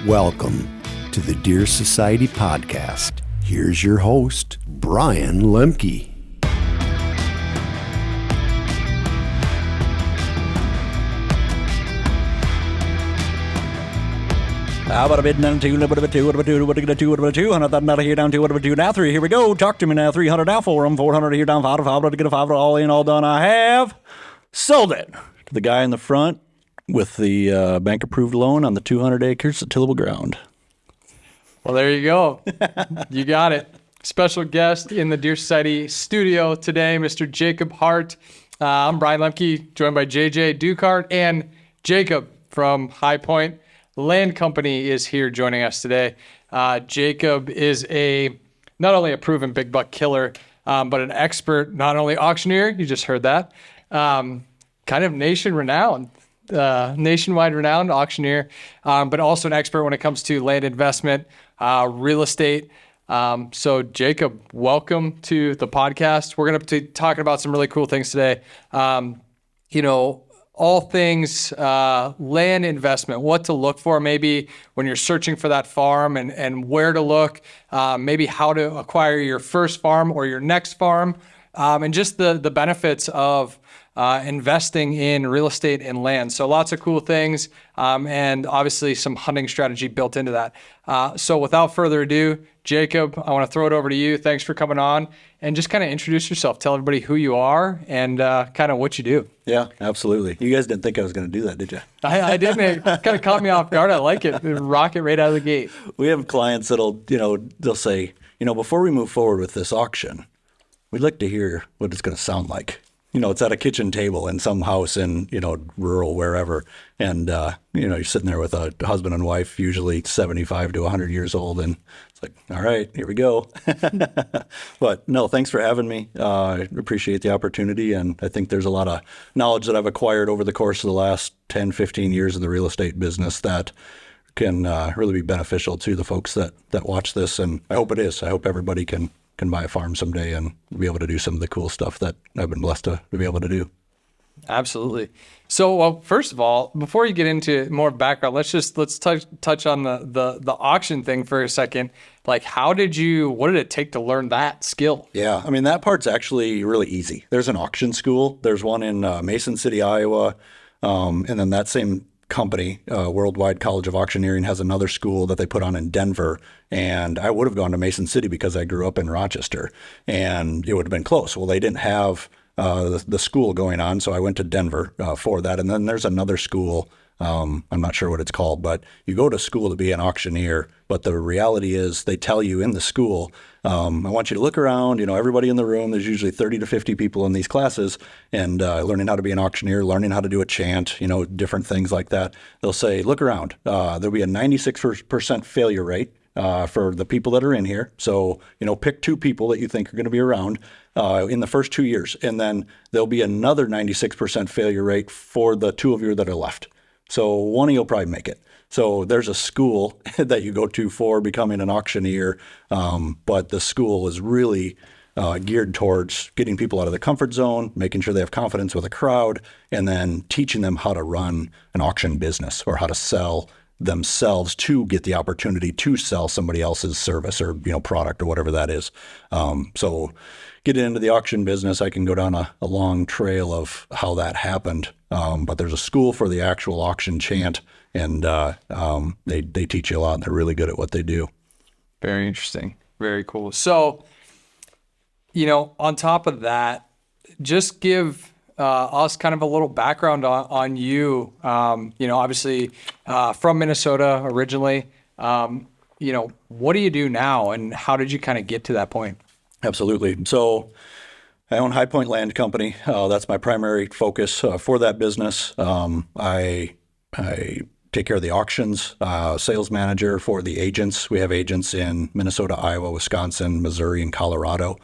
Welcome to the Deer Society podcast. Here's your host, Brian Lemke. What about down to, what about 2, what about 2, what about 2, what about 200, that not here down to, what about 2, now 3, here we go, talk to me now, 300 now, 400 here down, 5, to get a 5, all in, all done, I have sold it to the guy in the front with the bank-approved loan on the 200 acres of tillable ground. Well, there you go. You got it. Special guest in the Deer Society studio today, Mr. Jacob Hart. I'm Brian Lemke, joined by JJ Ducart, and Jacob from High Point Land Company is here joining us today. Jacob is not only a proven big buck killer, but an expert, not only auctioneer, you just heard that, kind of nationwide renowned auctioneer, but also an expert when it comes to land investment, real estate. So Jacob, welcome to the podcast. We're going to be talking about some really cool things today. All things land investment, what to look for maybe when you're searching for that farm and where to look, maybe how to acquire your first farm or your next farm, and just the benefits of investing in real estate and land. So lots of cool things, and obviously some hunting strategy built into that. So without further ado, Jacob, I want to throw it over to you. Thanks for coming on, and just kind of introduce yourself. Tell everybody who you are and kind of what you do. Yeah, absolutely. You guys didn't think I was going to do that, did you? I didn't. It kind of caught me off guard. I like it. Rock it right out of the gate. We have clients that'll, they'll say, before we move forward with this auction, we'd like to hear what it's going to sound like. It's at a kitchen table in some house in, rural wherever. And, you're sitting there with a husband and wife, usually 75 to 100 years old. And it's like, all right, here we go. But no, thanks for having me. I appreciate the opportunity. And I think there's a lot of knowledge that I've acquired over the course of the last 10, 15 years of the real estate business that can really be beneficial to the folks that watch this. And I hope it is. I hope everybody can buy a farm someday and be able to do some of the cool stuff that I've been blessed to be able to do. Absolutely. So, well, first of all, before you get into more background, let's touch on the auction thing for a second. Like, what did it take to learn that skill? Yeah, that part's actually really easy. There's an auction school. There's one in Mason City, Iowa, and then that same company, Worldwide College of Auctioneering, has another school that they put on in Denver. And I would have gone to Mason City because I grew up in Rochester, and it would have been close. Well, they didn't have the school going on, so I went to Denver for that. And then there's another school, I'm not sure what it's called, but you go to school to be an auctioneer. But the reality is they tell you in the school, I want you to look around, everybody in the room, there's usually 30 to 50 people in these classes, and learning how to be an auctioneer, learning how to do a chant, different things like that. They'll say, look around. There'll be a 96% failure rate for the people that are in here. So, pick 2 people that you think are going to be around in the first 2 years. And then there'll be another 96% failure rate for the 2 of you that are left. So one of you will probably make it. So there's a school that you go to for becoming an auctioneer, but the school is really geared towards getting people out of the comfort zone, making sure they have confidence with a crowd, and then teaching them how to run an auction business or how to sell themselves to get the opportunity to sell somebody else's service or product or whatever that is. So getting into the auction business, I can go down a long trail of how that happened. But there's a school for the actual auction chant, and they teach you a lot, and they're really good at what they do. Very interesting. Very cool. So, on top of that, just give us kind of a little background on you. Obviously from Minnesota originally. What do you do now, and how did you kind of get to that point? Absolutely. So I own High Point Land Company. That's my primary focus for that business. I take care of the auctions, sales manager for the agents. We have agents in Minnesota, Iowa, Wisconsin, Missouri, and Colorado.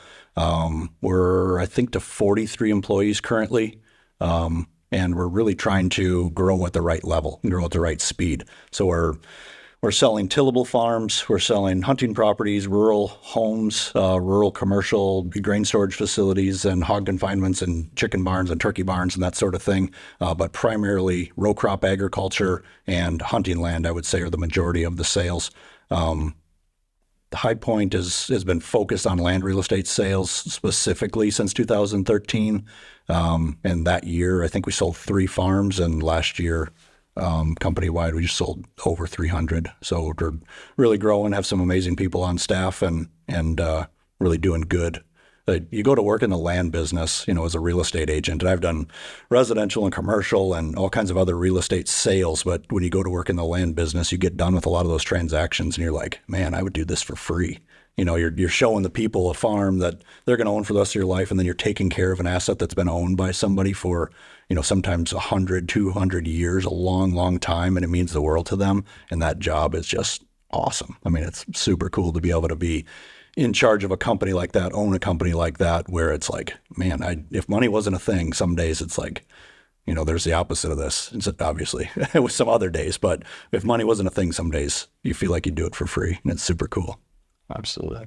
We're, I think, to 43 employees currently, and we're really trying to grow at the right level, grow at the right speed. So we're we're selling tillable farms, we're selling hunting properties, rural homes, rural commercial grain storage facilities, and hog confinements and chicken barns and turkey barns and that sort of thing. But primarily row crop agriculture and hunting land, I would say, are the majority of the sales. High Point has been focused on land real estate sales specifically since 2013. And that year, I think we sold 3 farms, and last year, company-wide, we just sold over 300. So we're really growing, have some amazing people on staff, and really doing good. You go to work in the land business, as a real estate agent, and I've done residential and commercial and all kinds of other real estate sales. But when you go to work in the land business, you get done with a lot of those transactions, and you're like, man, I would do this for free. You're showing the people a farm that they're going to own for the rest of your life, and then you're taking care of an asset that's been owned by somebody for, sometimes 100, 200 years, a long, long time, and it means the world to them. And that job is just awesome. I mean, it's super cool to be able to be in charge of a company like that, own a company like that, where it's like, man, if money wasn't a thing, some days it's like, there's the opposite of this. It's obviously with some other days, but if money wasn't a thing, some days you feel like you do it for free, and it's super cool. Absolutely.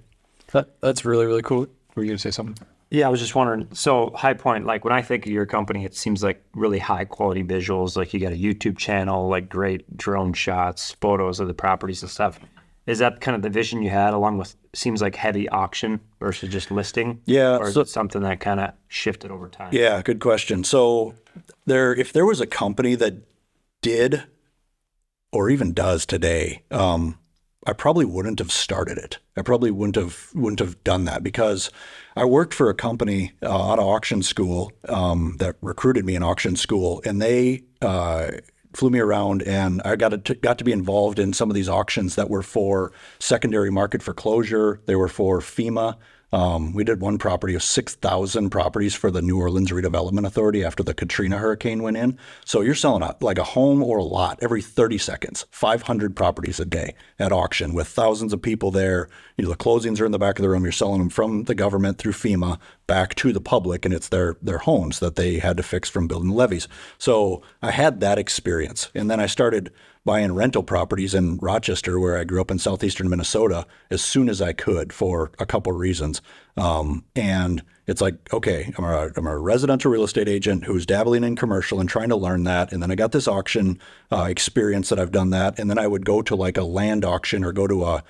That's really, really cool. Were you going to say something? Yeah, I was just wondering. So High Point, like when I think of your company, it seems like really high quality visuals. Like you got a YouTube channel, like great drone shots, photos of the properties and stuff. Is that kind of the vision you had, along with seems like heavy auction versus just listing? Yeah. Or is it something that kind of shifted over time? Yeah, good question. So if there was a company that did or even does today, I probably wouldn't have started it. I probably wouldn't have done that, because I worked for a company out of auction school that recruited me in auction school, and they flew me around, and I got to be involved in some of these auctions that were for secondary market foreclosure. They were for FEMA. We did one property of 6,000 properties for the New Orleans Redevelopment Authority after the Katrina hurricane went in. So you're selling like a home or a lot every 30 seconds, 500 properties a day at auction with thousands of people there. The closings are in the back of the room. You're selling them from the government through FEMA back to the public, and it's their homes that they had to fix from building levees. So I had that experience. And then I started buying rental properties in Rochester, where I grew up in southeastern Minnesota, as soon as I could for a couple of reasons. And it's like, okay, I'm a residential real estate agent who's dabbling in commercial and trying to learn that. And then I got this auction experience that I've done that. And then I would go to like a land auction or go to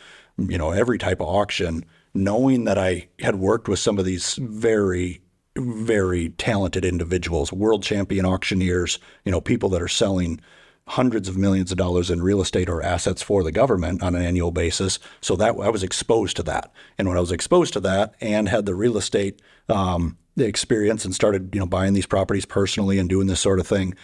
every type of auction, knowing that I had worked with some of these very, very talented individuals, world champion auctioneers, people that are selling hundreds of millions of dollars in real estate or assets for the government on an annual basis. So that I was exposed to that. And when I was exposed to that and had the real estate the experience and started, buying these properties personally and doing this sort of thing,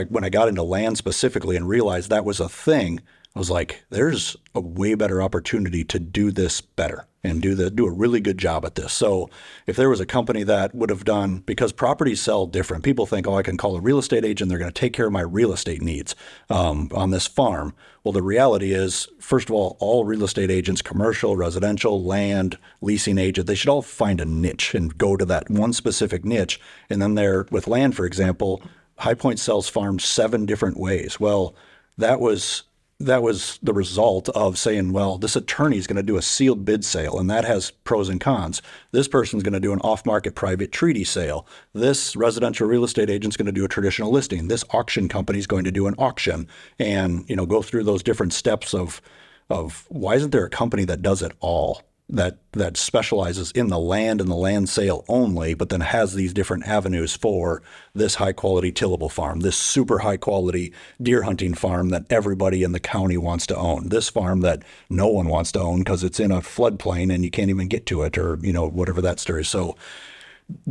when I got into land specifically and realized that was a thing, I was like, there's a way better opportunity to do this better and do a really good job at this. So if there was a company that would have done, because properties sell different, people think, I can call a real estate agent, they're going to take care of my real estate needs on this farm. Well, the reality is, first of all real estate agents, commercial, residential, land, leasing agent, they should all find a niche and go to that one specific niche. And then with land, for example, High Point sells farms 7 different ways. Well, that was the result of saying, well, this attorney is going to do a sealed bid sale, and that has pros and cons. This person's going to do an off-market private treaty sale. This residential real estate agent's going to do a traditional listing. This auction company is going to do an auction, and go through those different steps of why isn't there a company that does it all, that specializes in the land and the land sale only, but then has these different avenues for this high quality tillable farm, this super high quality deer hunting farm that everybody in the county wants to own, this farm that no one wants to own because it's in a floodplain and you can't even get to it, or whatever that story is. So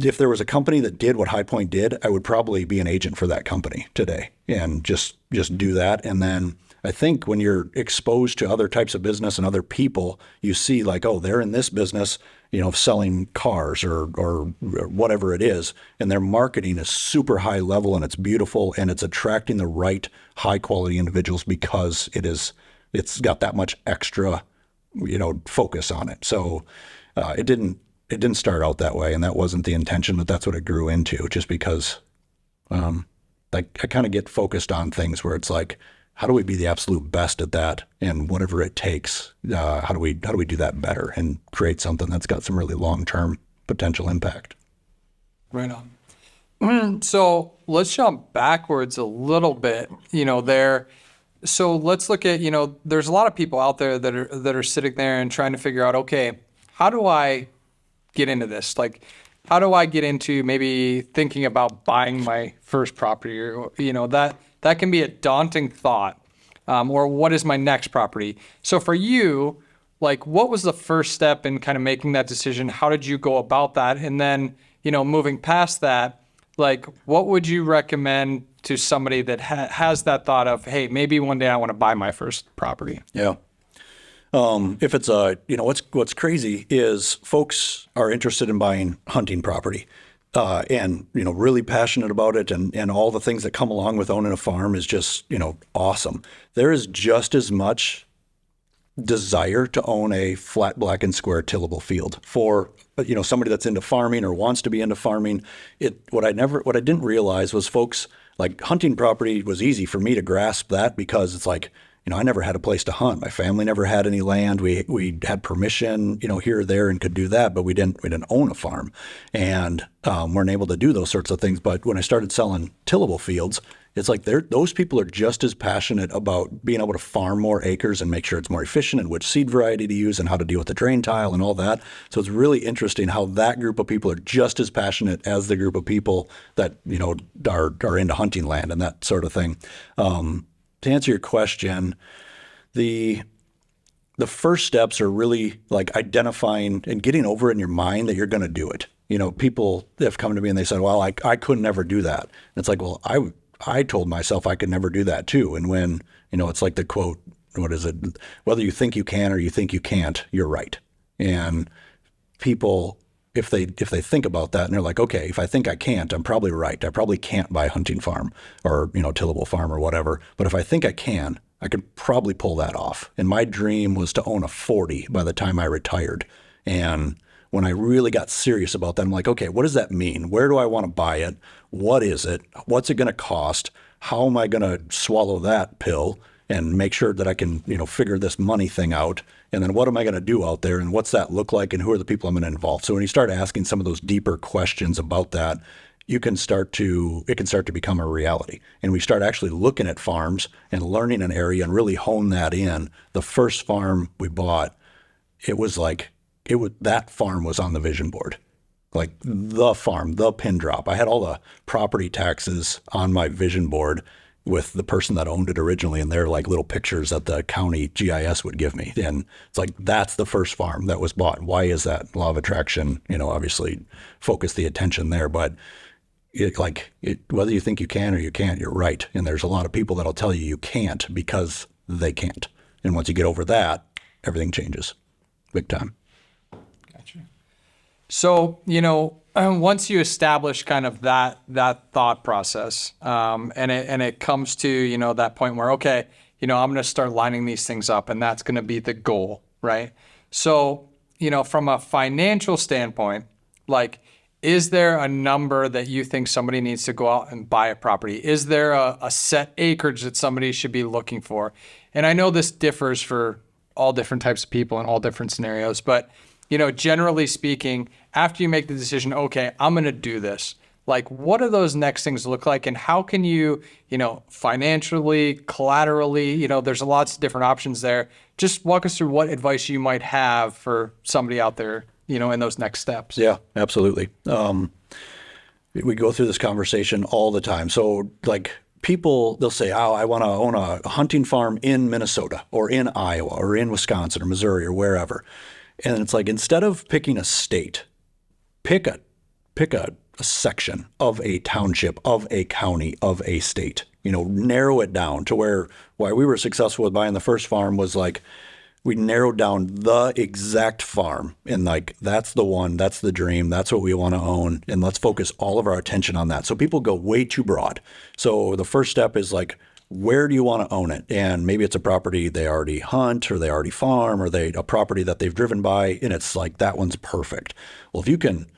if there was a company that did what High Point did, I would probably be an agent for that company today and just do that. And then I think when you're exposed to other types of business and other people, you see like, they're in this business, selling cars or whatever it is, and their marketing is super high level and it's beautiful and it's attracting the right high quality individuals because it's got that much extra, focus on it. So it didn't start out that way, and that wasn't the intention, but that's what it grew into, just because I kind of get focused on things where it's like, how do we be the absolute best at that? And whatever it takes, how do we do that better and create something that's got some really long-term potential impact? Right on. So let's jump backwards a little bit, there. So let's look at, there's a lot of people out there that are sitting there and trying to figure out, okay, how do I get into this? Like, how do I get into maybe thinking about buying my first property? Or, that can be a daunting thought. Or what is my next property? So for you, like, what was the first step in kind of making that decision? How did you go about that? And then, moving past that, like, what would you recommend to somebody that has that thought of, hey, maybe one day I want to buy my first property? Yeah. If it's what's crazy is folks are interested in buying hunting property, and really passionate about it, and all the things that come along with owning a farm is just awesome. There is just as much desire to own a flat, black and square tillable field for somebody that's into farming or wants to be into farming. What I didn't realize was folks, like, hunting property was easy for me to grasp that, because it's like, I never had a place to hunt. My family never had any land. We had permission, here or there, and could do that, but we didn't own a farm, and weren't able to do those sorts of things. But when I started selling tillable fields, it's like those people are just as passionate about being able to farm more acres and make sure it's more efficient, and which seed variety to use and how to deal with the drain tile and all that. So it's really interesting how that group of people are just as passionate as the group of people that are into hunting land and that sort of thing. To answer your question, the first steps are really like identifying and getting over in your mind that you're going to do it. People have come to me and they said, well, I could never do that. And it's like, well, I told myself I could never do that too. And when, it's like the quote, what is it? Whether you think you can or you think you can't, you're right. And people, if they think about that and they're like, okay, if I think I can't, I'm probably right. I probably can't buy a hunting farm or, tillable farm or whatever. But if I think I can, I could probably pull that off. And my dream was to own a 40 by the time I retired. And when I really got serious about that, I'm like, okay, what does that mean? Where do I want to buy it? What is it? What's it going to cost? How am I going to swallow that pill and make sure that I can, figure this money thing out? And then what am I going to do out there? And what's that look like? And who are the people I'm going to involve? So when you start asking some of those deeper questions about that, it can start to become a reality. And we start actually looking at farms and learning an area and really hone that in. The first farm we bought, that farm was on the vision board. Like the farm, the pin drop. I had all the property taxes on my vision board with the person that owned it originally, and they're like little pictures that the county GIS would give me. And it's like, that's the first farm that was bought. Why is that? Law of attraction, obviously focused the attention there, but whether you think you can or you can't, you're right. And there's a lot of people that'll tell you can't because they can't. And once you get over that, everything changes big time. Gotcha. So, once you establish kind of that thought process, and it comes to, that point where, okay, I'm going to start lining these things up, and that's going to be the goal, right? So, from a financial standpoint, like, is there a number that you think somebody needs to go out and buy a property? Is there a set acreage that somebody should be looking for? And I know this differs for all different types of people in all different scenarios, but generally speaking, after you make the decision, okay, I'm going to do this, like, what do those next things look like? And how can you, financially, collaterally, there's lots of different options there. Just walk us through what advice you might have for somebody out there, in those next steps. Yeah, absolutely. We go through this conversation all the time. So like people, they'll say, oh, I want to own a hunting farm in Minnesota or in Iowa or in Wisconsin or Missouri or wherever. And it's like, instead of picking a state, pick a section of a township, of a county, of a state, narrow it down to why we were successful with buying the first farm was like, we narrowed down the exact farm and like, that's the one, that's the dream, that's what we want to own. And let's focus all of our attention on that. So people go way too broad. So the first step is like, where do you want to own it? And maybe it's a property they already hunt or they already farm or a property that they've driven by. And it's like, that one's perfect. Well, if you can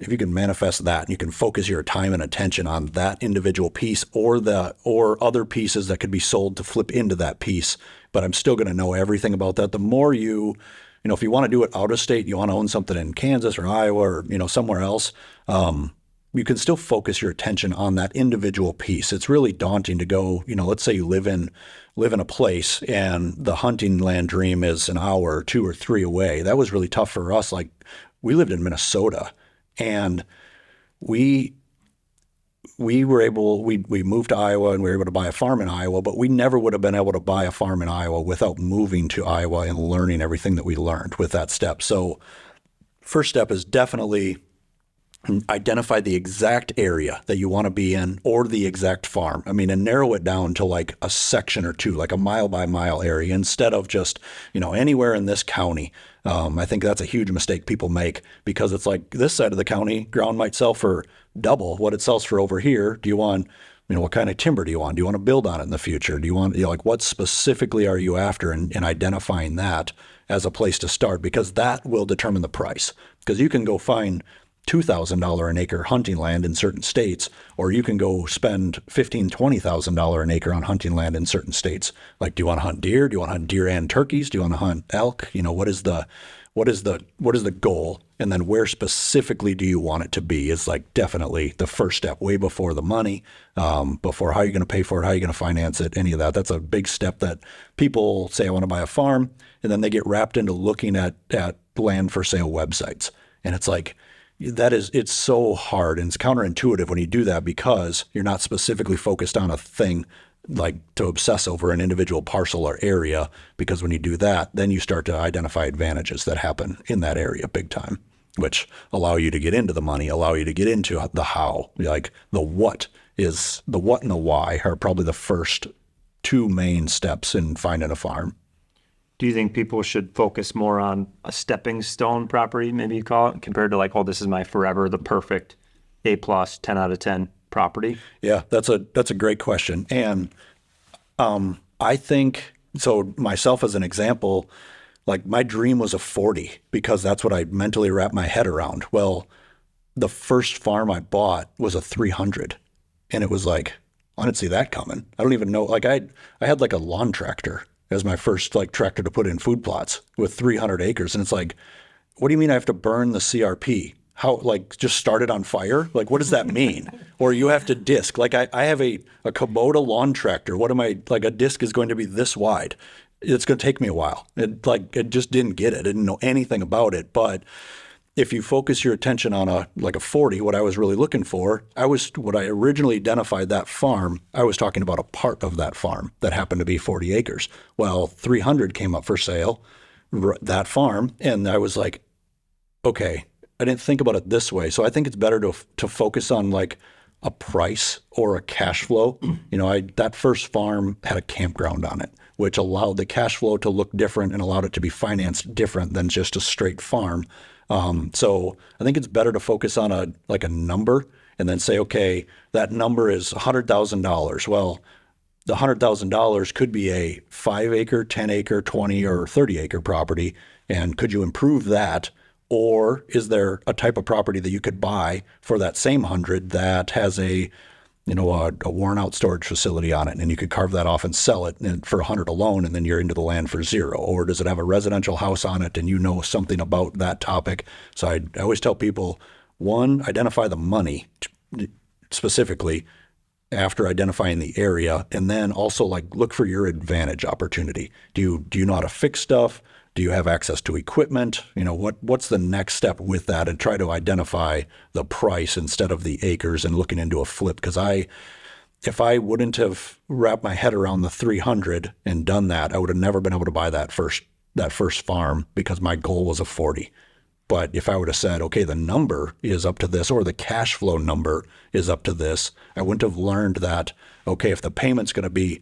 manifest that, and you can focus your time and attention on that individual piece or other pieces that could be sold to flip into that piece, but I'm still going to know everything about that. The more if you want to do it out of state, you want to own something in Kansas or Iowa or, somewhere else, you can still focus your attention on that individual piece. It's really daunting to go, let's say you live in a place and the hunting land dream is an hour or 2 or 3 away. That was really tough for us. Like, we lived in Minnesota, and we moved to Iowa, and we were able to buy a farm in Iowa, but we never would have been able to buy a farm in Iowa without moving to Iowa and learning everything that we learned with that step. So first step is definitely identify the exact area that you want to be in or the exact farm. I mean, and narrow it down to like a section or two, like a mile by mile area, instead of just, anywhere in this county. I think that's a huge mistake people make, because it's like this side of the county ground might sell for double what it sells for over here. Do you want, what kind of timber do you want? Do you want to build on it in the future? Do you want, what specifically are you after, and identifying that as a place to start, because that will determine the price. Because you can go find $2,000 an acre hunting land in certain states, or you can go spend $15,000, $20,000 an acre on hunting land in certain states. Like, do you want to hunt deer? Do you want to hunt deer and turkeys? Do you want to hunt elk? What is the goal? And then where specifically do you want it to be is like definitely the first step, way before the money, before how you're going to pay for it, how you're going to finance it, any of that. That's a big step that people say, I want to buy a farm, and then they get wrapped into looking at land for sale websites. And it's like, it's so hard, and it's counterintuitive when you do that, because you're not specifically focused on a thing, like to obsess over an individual parcel or area, because when you do that, then you start to identify advantages that happen in that area big time, which allow you to get into the money, allow you to get into the how. Like the what and the why are probably the first 2 main steps in finding a farm. Do you think people should focus more on a stepping stone property, maybe you call it, compared to like, oh, this is my forever, the perfect A+, 10 out of 10 property? Yeah, that's a great question. And I think, so myself as an example, like my dream was a 40, because that's what I mentally wrapped my head around. Well, the first farm I bought was a 300, and it was like, I didn't see that coming. I don't even know. Like I had like a lawn tractor as my first like tractor to put in food plots with 300 acres. And it's like, what do you mean I have to burn the CRP? How, like, just start it on fire? Like, what does that mean? Or you have to disc. Like I have a Kubota lawn tractor. What am I, like a disc is going to be this wide. It's going to take me a while. It just didn't get it. I didn't know anything about it. But if you focus your attention on a 40, what I was really looking for, what I originally identified that farm, I was talking about a part of that farm that happened to be 40 acres. Well, 300 came up for sale, that farm, and I was like, okay, I didn't think about it this way. So I think it's better to focus on like a price or a cash flow. That first farm had a campground on it, which allowed the cash flow to look different and allowed it to be financed different than just a straight farm. So I think it's better to focus on a number and then say, okay, that number is $100,000. Well, the $100,000 could be a 5 acre, 10 acre, 20 or 30 acre property. And could you improve that? Or is there a type of property that you could buy for that same 100 that has a worn out storage facility on it, and you could carve that off and sell it for 100 alone, and then you're into the land for 0? Or does it have a residential house on it and you know something about that topic? So I always tell people, 1, identify the money specifically after identifying the area, and then also like look for your advantage opportunity. Do you know how to fix stuff? Do you have access to equipment? What's the next step with that, and try to identify the price instead of the acres and looking into a flip. Because if I wouldn't have wrapped my head around the 300 and done that, I would have never been able to buy that first farm, because my goal was a 40. But if I would have said, okay, the number is up to this, or the cash flow number is up to this, I wouldn't have learned that, okay, if the payment's going to be,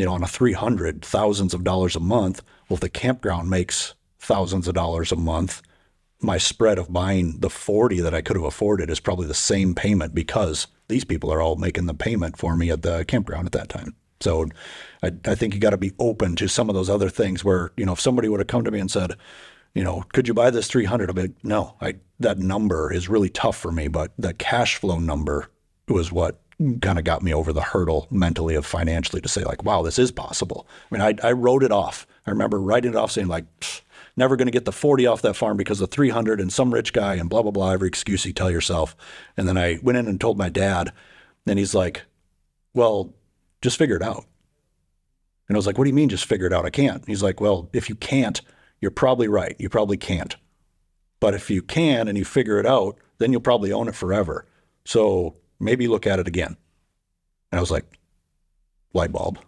on a 300, thousands of dollars a month, well, if the campground makes thousands of dollars a month, my spread of buying the 40 that I could have afforded is probably the same payment, because these people are all making the payment for me at the campground at that time. So I think you got to be open to some of those other things where, if somebody would have come to me and said, could you buy this 300? I'll be like, no, that number is really tough for me, but the cash flow number was what kind of got me over the hurdle mentally of financially to say like, wow, this is possible. I mean, I wrote it off. I remember writing it off saying like, never going to get the 40 off that farm because of 300 and some rich guy and blah, blah, blah, every excuse you tell yourself. And then I went in and told my dad, and he's like, well, just figure it out. And I was like, what do you mean just figure it out? I can't. He's like, well, if you can't, you're probably right. You probably can't. But if you can and you figure it out, then you'll probably own it forever. So maybe look at it again. And I was like, light bulb.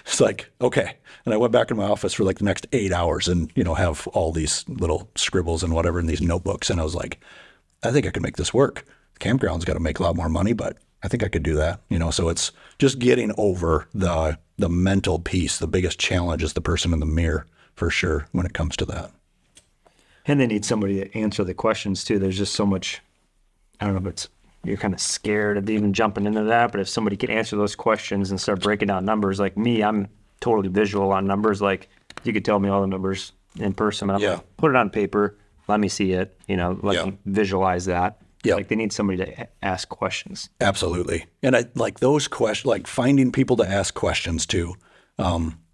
It's like, okay. And I went back in my office for like the next 8 hours and, have all these little scribbles and whatever in these notebooks. And I was like, I think I could make this work. The campground's got to make a lot more money, but I think I could do that. So it's just getting over the mental piece. The biggest challenge is the person in the mirror for sure when it comes to that. And they need somebody to answer the questions too. There's just so much, I don't know if it's, you're kind of scared of even jumping into that, but if somebody can answer those questions and start breaking down numbers, like me, I'm totally visual on numbers. Like you could tell me all the numbers in person, but I'm like, put it on paper, let me see it, let me visualize that. Yeah. Like they need somebody to ask questions. Absolutely. And I like those questions, like finding people to ask questions to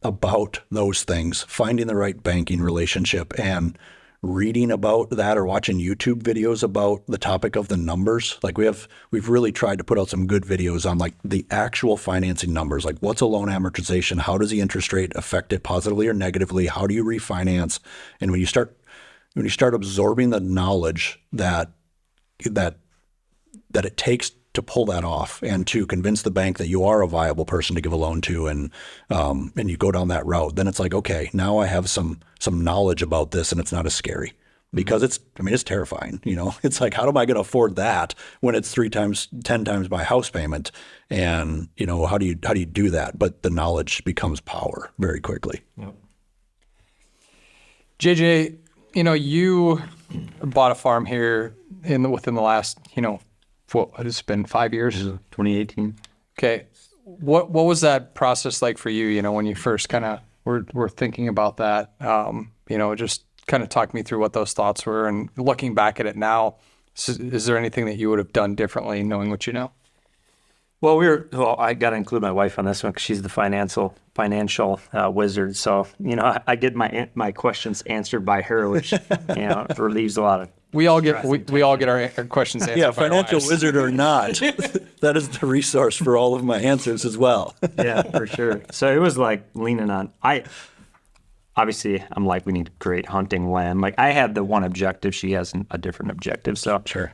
about those things, finding the right banking relationship and reading about that or watching YouTube videos about the topic of the numbers. Like we've really tried to put out some good videos on like the actual financing numbers, like what's a loan amortization? How does the interest rate affect it positively or negatively? How do you refinance? And when you start absorbing the knowledge that it takes to pull that off and to convince the bank that you are a viable person to give a loan to and you go down that route, then it's like, okay, now I have some knowledge about this and it's not as scary because it's terrifying. It's like, how am I going to afford that when it's 10 times my house payment? And, how do you do that? But the knowledge becomes power very quickly. Yep. JJ, you bought a farm here within the last, what has it been 5 years? 2018. Okay. What was that process like for you, when you first kind of were thinking about that? Just kind of talk me through what those thoughts were and looking back at it now, is there anything that you would have done differently knowing what you know? Well, I got to include my wife on this one because she's the financial wizard. So, I get my questions answered by her, which, relieves a lot of. We all get our questions answered. Yeah, by financial our wives. wizard or not, that is the resource for all of my answers as well. Yeah, for sure. So it was like leaning on. Obviously, I'm like, we need great hunting land. Like I had the one objective, she has a different objective. So, Sure.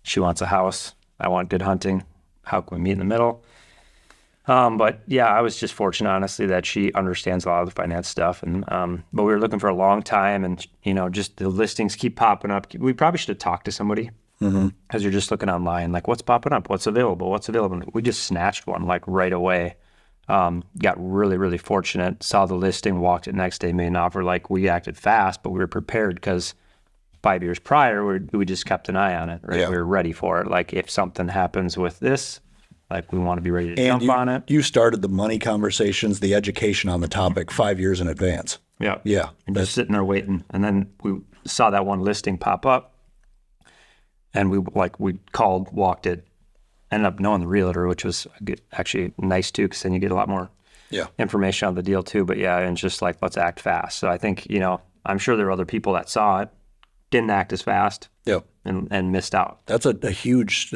She wants a house. I want good hunting. How can we meet in the middle? But yeah, I was just fortunate, honestly, that she understands a lot of the finance stuff. And but we were looking for a long time, and just the listings keep popping up. We probably should have talked to somebody because you're just looking online, like what's popping up, what's available. We just snatched one like right away. Got really, really fortunate. Saw the listing, walked it next day, made an offer. Like we acted fast, but we were prepared because 5 years prior, we just kept an eye on it. Right, we were ready for it. Like if something happens with this. Like we want to be ready to jump on it. You started the money conversations, the education on the topic 5 years in advance. Yeah. Yeah. And just sitting there waiting. And then we saw that one listing pop up and we called, walked it, ended up knowing the realtor, which was actually nice too, because then you get a lot more information on the deal too. But yeah, and just like, let's act fast. So I think, I'm sure there were other people that saw it, didn't act as fast and missed out. That's a huge,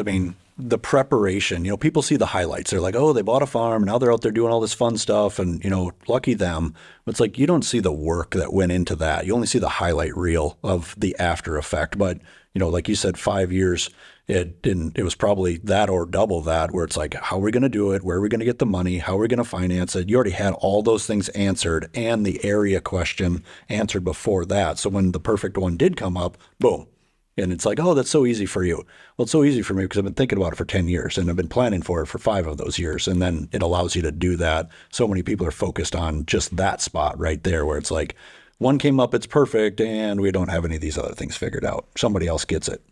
the preparation, people see the highlights. They're like, oh, they bought a farm. Now they're out there doing all this fun stuff and, lucky them. It's like, you don't see the work that went into that. You only see the highlight reel of the after effect. But, like you said, 5 years, it was probably that or double that where it's like, how are we going to do it? Where are we going to get the money? How are we going to finance it? You already had all those things answered and the area question answered before that. So when the perfect one did come up, boom. And it's like, oh, that's so easy for you. Well, it's so easy for me because I've been thinking about it for 10 years and I've been planning for it for 5 of those years. And then it allows you to do that. So many people are focused on just that spot right there where it's like, one came up, it's perfect, and we don't have any of these other things figured out. Somebody else gets it.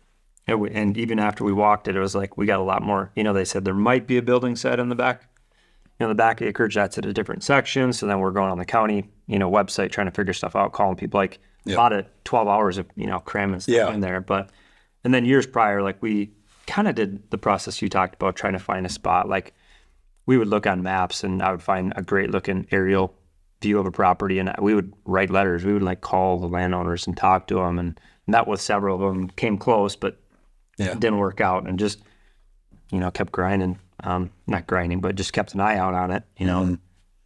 And even after we walked it, it was like, we got a lot more, they said there might be a building site in the back. The back acreage, that's at a different section. So then we're going on the county, website, trying to figure stuff out, calling people like, a lot of 12 hours of, cramming stuff in there. But, and then years prior, like we kind of did the process you talked about, trying to find a spot. Like we would look on maps and I would find a great looking aerial view of a property and we would write letters. We would like call the landowners and talk to them and met with several of them, came close, but it didn't work out and just, kept grinding. Not grinding, but just kept an eye out on it, and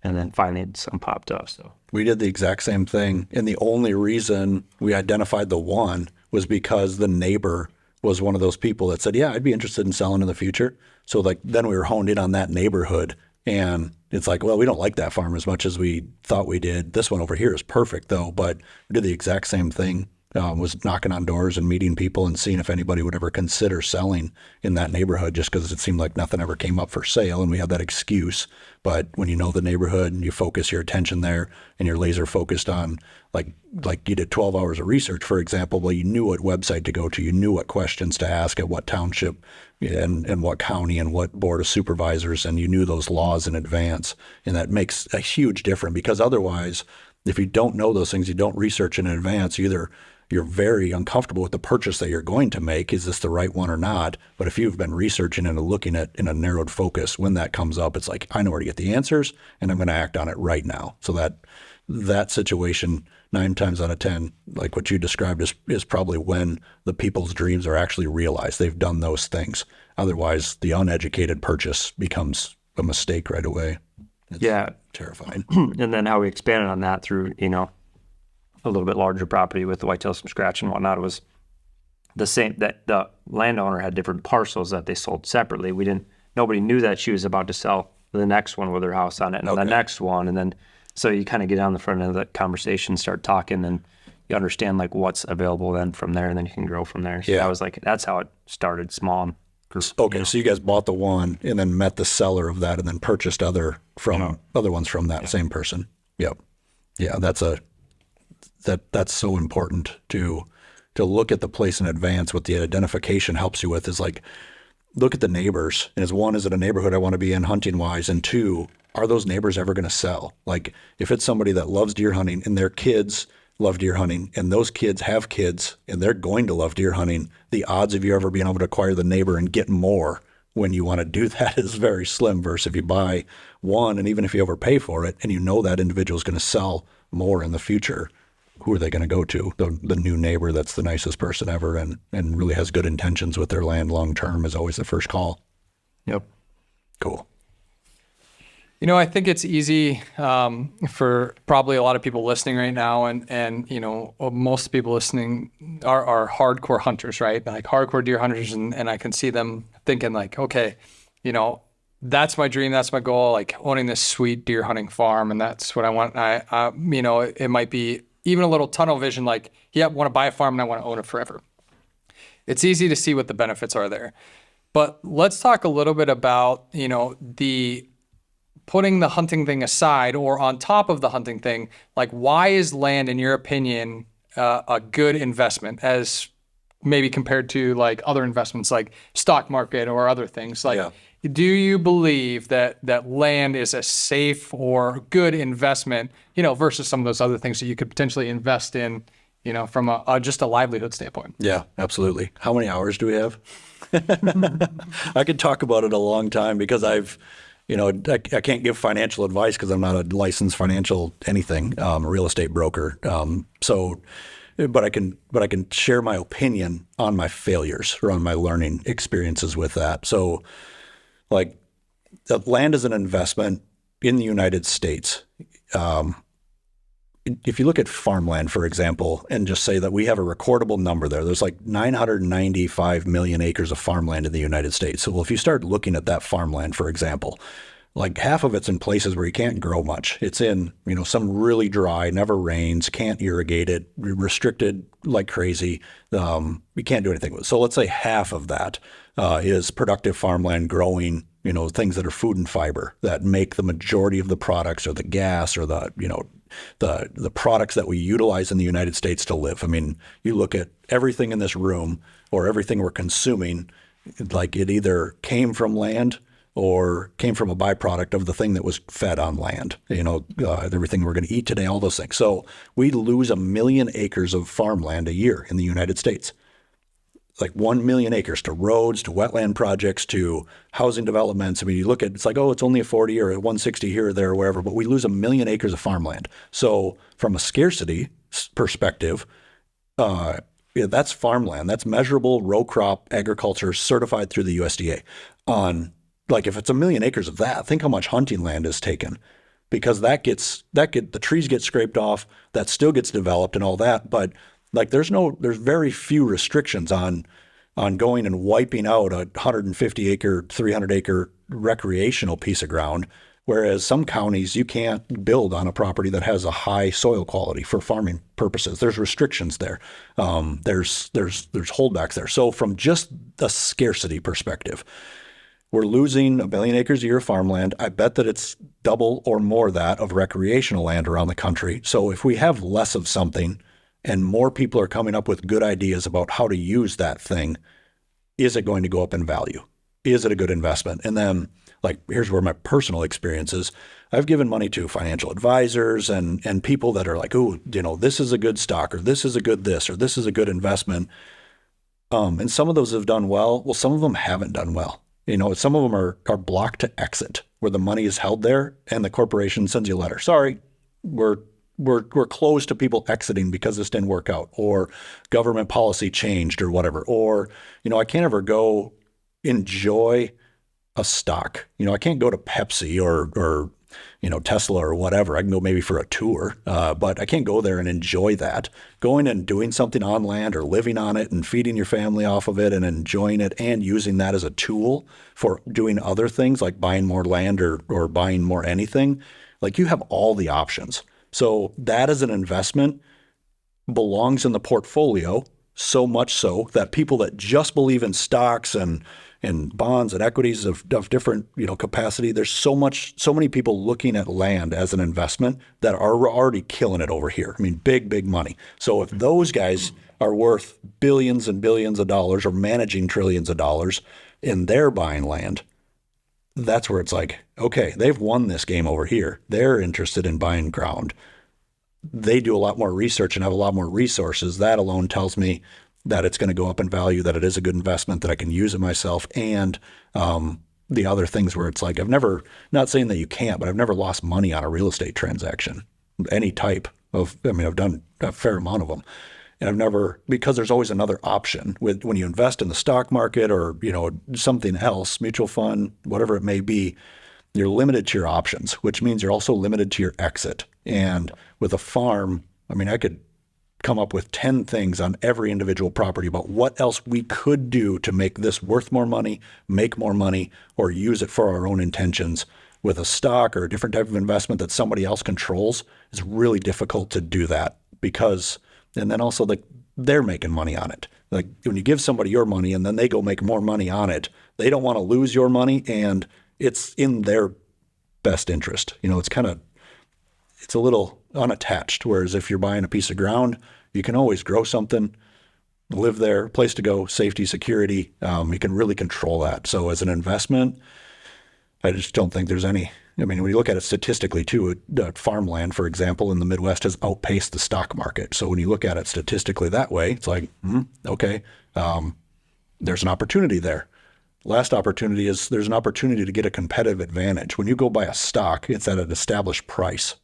then finally some popped up. So we did the exact same thing. And the only reason we identified the one was because the neighbor was one of those people that said, yeah, I'd be interested in selling in the future. So like then we were honed in on that neighborhood and it's like, well, we don't like that farm as much as we thought we did. This one over here is perfect though, but we did the exact same thing. Was knocking on doors and meeting people and seeing if anybody would ever consider selling in that neighborhood just because it seemed like nothing ever came up for sale and we had that excuse. But when you know the neighborhood and you focus your attention there and you're laser focused on like you did 12 hours of research, for example, well, you knew what website to go to, you knew what questions to ask at what township and what county and what board of supervisors, and you knew those laws in advance. And that makes a huge difference because otherwise, if you don't know those things, you don't research in advance, you're very uncomfortable with the purchase that you're going to make. Is this the right one or not? But if you've been researching and looking at in a narrowed focus, when that comes up, it's like, I know where to get the answers and I'm going to act on it right now. So that situation 9 times out of 10, like what you described is probably when the people's dreams are actually realized. They've done those things. Otherwise the uneducated purchase becomes a mistake right away. It's terrifying. And then how we expanded on that through, a little bit larger property with the whitetails from scratch and whatnot. It was the same, that the landowner had different parcels that they sold separately. Nobody knew that she was about to sell the next one with her house on it and the next one. And then, so you kind of get on the front end of the conversation, start talking, and you understand like what's available then from there, and then you can grow from there. So that was like, that's how it started small. Okay, so you guys bought the one and then met the seller of that and then purchased other ones from that same person. Yep. Yeah, that's so important to look at the place in advance. What the identification helps you with is like, look at the neighbors. And as one, is it a neighborhood I want to be in hunting wise? And two, are those neighbors ever going to sell? Like if it's somebody that loves deer hunting and their kids love deer hunting and those kids have kids and they're going to love deer hunting, the odds of you ever being able to acquire the neighbor and get more when you want to do that is very slim versus if you buy one and even if you overpay for it and you know that individual is going to sell more in the future, who are they going to go to? The new neighbor that's the nicest person ever and really has good intentions with their land long term is always the first call. Yep. Cool. I think it's easy for probably a lot of people listening right now, and most people listening are hardcore hunters, right? Like hardcore deer hunters, and I can see them thinking like, okay, that's my dream, that's my goal, like owning this sweet deer hunting farm, and that's what I want. It might be even a little tunnel vision, like, I want to buy a farm and I want to own it forever. It's easy to see what the benefits are there, but let's talk a little bit about the putting the hunting thing aside or on top of the hunting thing, like why is land, in your opinion, a good investment as maybe compared to like other investments like stock market or other things? Like, do you believe that land is a safe or good investment, versus some of those other things that you could potentially invest in, from just a livelihood standpoint? Yeah, absolutely. How many hours do we have? I could talk about it a long time because I can't give financial advice because I'm not a licensed financial anything, a real estate broker. But I can share my opinion on my failures or on my learning experiences with that. So, like, the land is an investment in the United States. If you look at farmland, for example, and just say that we have a recordable number there's like 995 million acres of farmland in the United States. So, well, if you start looking at that farmland, for example, like half of it's in places where you can't grow much. It's in, some really dry, never rains, can't irrigate it, restricted like crazy. We can't do anything with it. So let's say half of that is productive farmland growing, things that are food and fiber that make the majority of the products or the gas or the products that we utilize in the United States to live. I mean, you look at everything in this room or everything we're consuming, like it either came from land or came from a byproduct of the thing that was fed on land, everything we're going to eat today, all those things. So we lose 1 million acres of farmland a year in the United States. Like 1 million acres to roads, to wetland projects, to housing developments. I mean, you look at, it's like, oh, it's only a 40 or a 160 here or there or wherever, but we lose 1 million acres of farmland. So from a scarcity perspective, that's farmland. That's measurable row crop agriculture certified through the USDA. Like if it's 1 million acres of that, think how much hunting land is taken, because the trees get scraped off, that still gets developed and all that. But like there's very few restrictions on going and wiping out a 150 acre, 300 acre recreational piece of ground. Whereas some counties, you can't build on a property that has a high soil quality for farming purposes. There's restrictions there. There's holdbacks there. So from just a scarcity perspective, we're losing 1 million acres a year of farmland. I bet that it's double or more that of recreational land around the country. So if we have less of something and more people are coming up with good ideas about how to use that thing, is it going to go up in value? Is it a good investment? And then, like, here's where my personal experience is. I've given money to financial advisors and people that are like, oh, this is a good stock, or this is a good this, or this is a good investment. And some of those have done well. Well, some of them haven't done well. Some of them are blocked to exit, where the money is held there and the corporation sends you a letter. Sorry, we're closed to people exiting because this didn't work out, or government policy changed, or whatever. Or, I can't ever go enjoy a stock. I can't go to Pepsi or Tesla or whatever. I can go maybe for a tour, but I can't go there and enjoy that. Going and doing something on land or living on it and feeding your family off of it and enjoying it and using that as a tool for doing other things like buying more land or buying more anything. Like, you have all the options. So that as an investment belongs in the portfolio, so much so that people that just believe in stocks and bonds and equities of different, capacity, there's so many people looking at land as an investment that are already killing it over here. I mean, big money. So if those guys are worth billions and billions of dollars or managing trillions of dollars and they're buying land, that's where it's like, okay, they've won this game over here. They're interested in buying ground. They do a lot more research and have a lot more resources. That alone tells me that it's going to go up in value, that it is a good investment, that I can use it myself. And the other things where it's like, not saying that you can't, but I've never lost money on a real estate transaction, any type of, I've done a fair amount of them. And I've never, because there's always another option when you invest in the stock market or, something else, mutual fund, whatever it may be, you're limited to your options, which means you're also limited to your exit. And with a farm, I could come up with 10 things on every individual property about what else we could do to make this worth more money, make more money, or use it for our own intentions. With a stock or a different type of investment that somebody else controls, it's really difficult to do that because, and then also they're making money on it. Like when you give somebody your money and then they go make more money on it, they don't want to lose your money, and it's in their best interest. It's a little unattached. Whereas if you're buying a piece of ground, you can always grow something, live there, place to go, safety, security. You can really control that. So as an investment, I just don't think there's any. When you look at it statistically too, farmland, for example, in the Midwest has outpaced the stock market. So when you look at it statistically that way, it's like, okay, there's an opportunity there. Last opportunity is there's an opportunity to get a competitive advantage. When you go buy a stock, it's at an established price.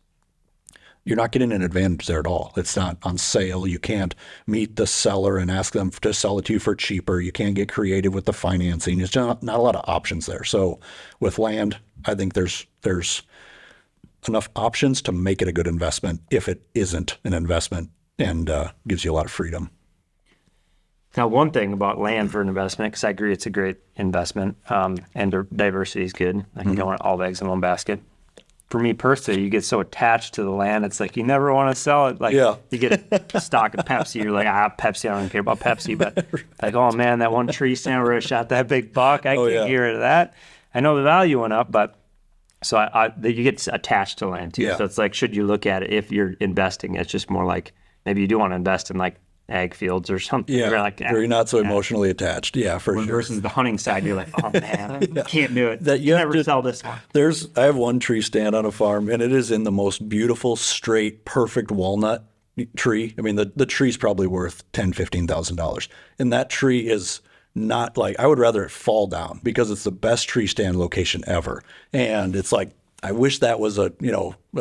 You're not getting an advantage there at all. It's not on sale. You can't meet the seller and ask them to sell it to you for cheaper. You can't get creative with the financing. It's not a lot of options there. So with land, I think there's enough options to make it a good investment if it isn't an investment, and gives you a lot of freedom. Now, one thing about land for an investment, because I agree it's a great investment, and diversity is good. I can go on all the eggs in one basket. For me personally, you get so attached to the land, it's like you never want to sell it. Like you get a stock of Pepsi, you're like, Pepsi, I don't care about Pepsi. But like, oh man, that one tree stand where I shot that big buck, I can't get rid of that. I know the value went up, but so you get attached to land too. Yeah. So it's like, should you look at it if you're investing? It's just more like maybe you do want to invest in like ag fields or something. Yeah, You're like, where you're not so emotionally attached. Yeah, for sure. versus the hunting side, you're like, oh man, can't do it. That you have Never to- sell this one. I have one tree stand on a farm, and it is in the most beautiful, straight, perfect walnut tree. I mean, the tree's probably worth $10,000-$15,000, and that tree is not like, I would rather it fall down because it's the best tree stand location ever. And it's like, I wish that was a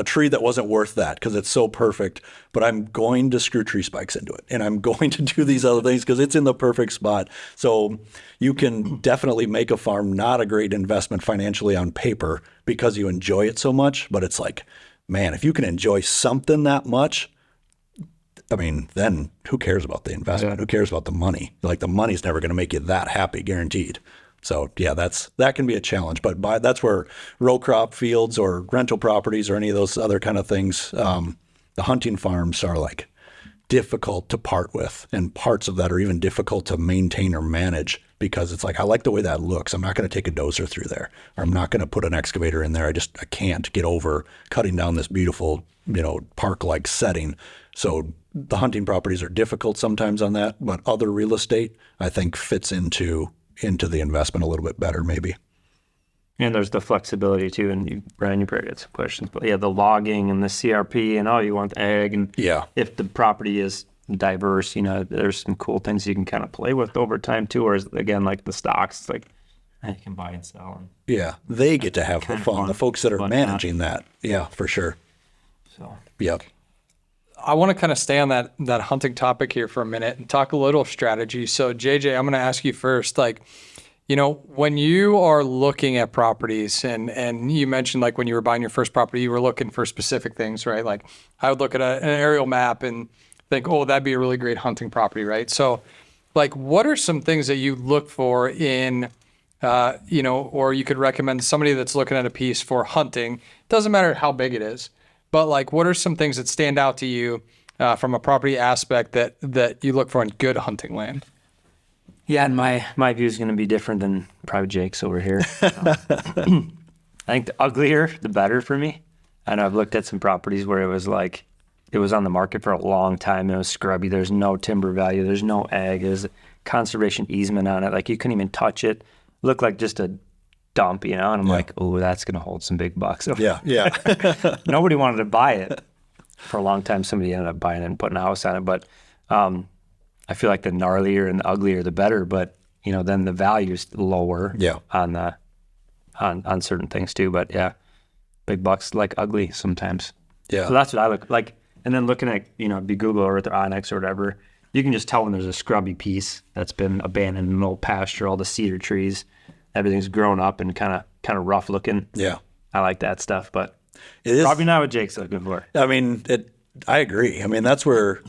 tree that wasn't worth that because it's so perfect, but I'm going to screw tree spikes into it and I'm going to do these other things because it's in the perfect spot. So you can definitely make a farm not a great investment financially on paper because you enjoy it so much. But it's like, man, if you can enjoy something that much, I mean, then who cares about the investment? Who cares about the money? Like the money's never going to make you that happy, guaranteed. So yeah, that can be a challenge, but that's where row crop fields or rental properties or any of those other kind of things, the hunting farms are like difficult to part with, and parts of that are even difficult to maintain or manage because it's like, I like the way that looks. I'm not going to take a dozer through there, or I'm not going to put an excavator in there. I can't get over cutting down this beautiful, park-like setting. So the hunting properties are difficult sometimes on that, but other real estate I think fits into the investment a little bit better, maybe. And there's the flexibility too. And Brian, you probably had some questions, but yeah, the logging and the CRP and you want the ag. And if the property is diverse, there's some cool things you can kind of play with over time too. Whereas again, like the stocks, like you can buy and sell. Yeah, they get to have the fun. The folks that are managing that. Yeah, for sure. So, yeah. I want to kind of stay on that hunting topic here for a minute and talk a little strategy. So JJ, I'm going to ask you first, when you are looking at properties and you mentioned like when you were buying your first property, you were looking for specific things, right? Like I would look at an aerial map and think, oh, that'd be a really great hunting property, right? So like, what are some things that you look for in, or you could recommend somebody that's looking at a piece for hunting? Doesn't matter how big it is. But like, what are some things that stand out to you from a property aspect that you look for in good hunting land? Yeah, and my view is going to be different than probably Jake's over here. I think the uglier, the better for me. And I've looked at some properties where it was on the market for a long time. It was scrubby. There's no timber value. There's no ag. There's a conservation easement on it. Like you couldn't even touch it. Looked like just a dump, and I'm like, oh, that's going to hold some big bucks. So Yeah. nobody wanted to buy it for a long time. Somebody ended up buying it and putting a house on it. But I feel like the gnarlier and the uglier, the better. But, then the value's lower on certain things too. But yeah, big bucks like ugly sometimes. Yeah. So that's what I look like. And then looking at, be Google or the Onyx or whatever, you can just tell when there's a scrubby piece that's been abandoned in an old pasture, all the cedar trees. Everything's grown up and kind of rough looking. Yeah, I like that stuff, but it is probably not what Jake's looking for. I mean, I agree. I mean, that's where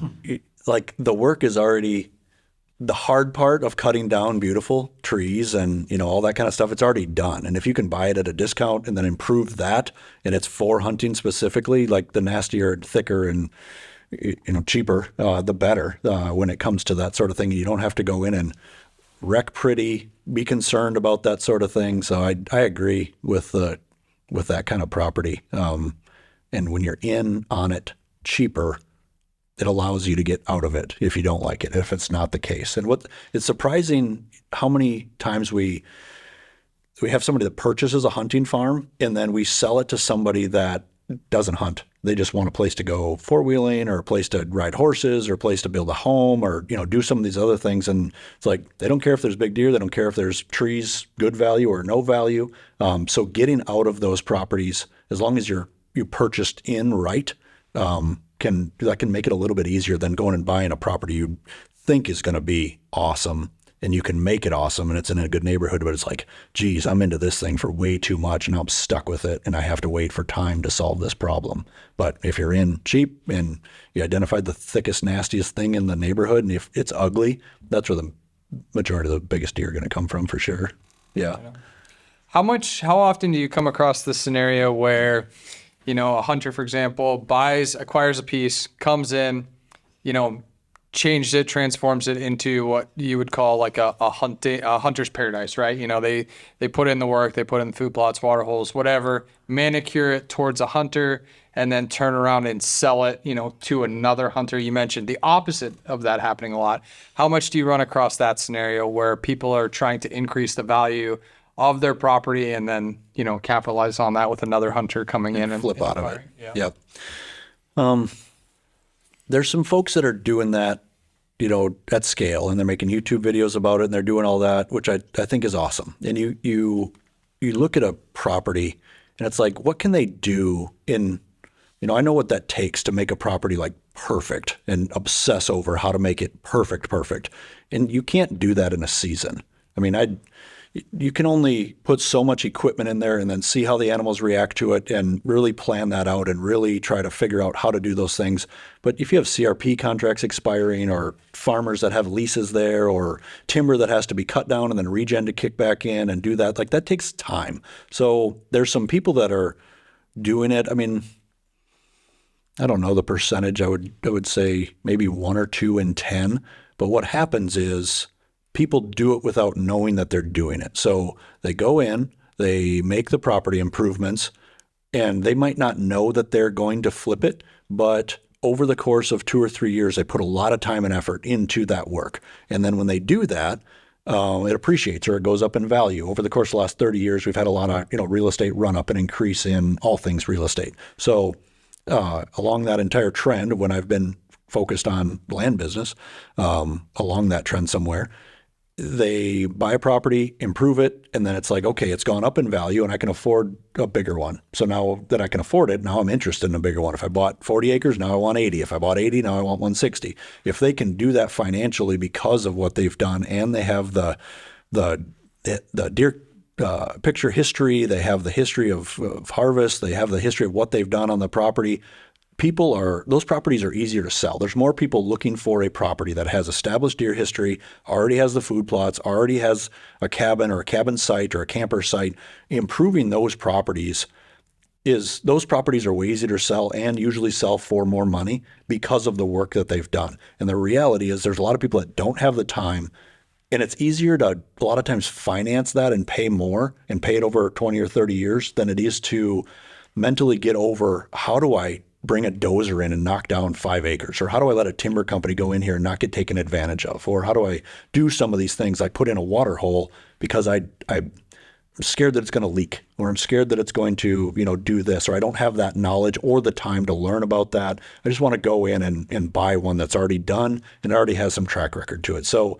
like the work is already the hard part of cutting down beautiful trees and all that kind of stuff. It's already done, and if you can buy it at a discount and then improve that, and it's for hunting specifically, like the nastier, thicker, and cheaper, the better when it comes to that sort of thing. You don't have to go in and wreck pretty, be concerned about that sort of thing. So I agree with that kind of property. And when you're in on it cheaper, it allows you to get out of it if you don't like it, if it's not the case. And it's surprising how many times we have somebody that purchases a hunting farm and then we sell it to somebody that doesn't hunt. They just want a place to go four-wheeling or a place to ride horses or a place to build a home or, do some of these other things. And it's like, they don't care if there's big deer. They don't care if there's trees, good value or no value. So getting out of those properties, as long as you purchased in right, can make it a little bit easier than going and buying a property you think is going to be awesome. And you can make it awesome and it's in a good neighborhood, but it's like, geez, I'm into this thing for way too much and I'm stuck with it and I have to wait for time to solve this problem. But if you're in cheap and you identified the thickest, nastiest thing in the neighborhood, and if it's ugly, that's where the majority of the biggest deer are going to come from for sure. Yeah. How often do you come across this scenario where, a hunter, for example, acquires a piece, comes in, changed it, transforms it into what you would call like a hunter's paradise, right? They put in the work, they put in the food plots, water holes, whatever, manicure it towards a hunter, and then turn around and sell it, to another hunter. You mentioned the opposite of that happening a lot. How much do you run across that scenario where people are trying to increase the value of their property and then, capitalize on that with another hunter coming in and flip out of it? Yeah. Yep. There's some folks that are doing that, at scale, and they're making YouTube videos about it, and they're doing all that, which I think is awesome. And you look at a property, and it's like, what can they do in, I know what that takes to make a property like perfect and obsess over how to make it perfect. And you can't do that in a season. I mean, you can only put so much equipment in there and then see how the animals react to it and really plan that out and really try to figure out how to do those things. But if you have CRP contracts expiring or farmers that have leases there or timber that has to be cut down and then regen to kick back in and do that, like that takes time. So there's some people that are doing it. I mean, I don't know the percentage. I would say maybe 1 or 2 in 10. But what happens is people do it without knowing that they're doing it. So they go in, they make the property improvements, and they might not know that they're going to flip it, but over the course of 2 or 3 years, they put a lot of time and effort into that work. And then when they do that, it appreciates or it goes up in value. Over the course of the last 30 years, we've had a lot of real estate run up and increase in all things real estate. So along that entire trend, when I've been focused on land business, along that trend somewhere, they buy a property, improve it, and then it's like, okay, it's gone up in value and I can afford a bigger one. So now that I can afford it, now I'm interested in a bigger one. If I bought 40 acres, now I want 80. If I bought 80, now I want 160. If they can do that financially because of what they've done and they have the deer picture history, they have the history of harvest, they have the history of what they've done on the property, those properties are easier to sell. There's more people looking for a property that has established deer history, already has the food plots, already has a cabin or a cabin site or a camper site. Improving those properties are way easier to sell and usually sell for more money because of the work that they've done. And the reality is there's a lot of people that don't have the time, and it's easier to a lot of times finance that and pay more and pay it over 20 or 30 years than it is to mentally get over, how do I bring a dozer in and knock down 5 acres? Or how do I let a timber company go in here and not get taken advantage of? Or how do I do some of these things? I put in a water hole because I'm scared that it's going to leak, or I'm scared that it's going to, do this, or I don't have that knowledge or the time to learn about that. I just want to go in and buy one that's already done and already has some track record to it. So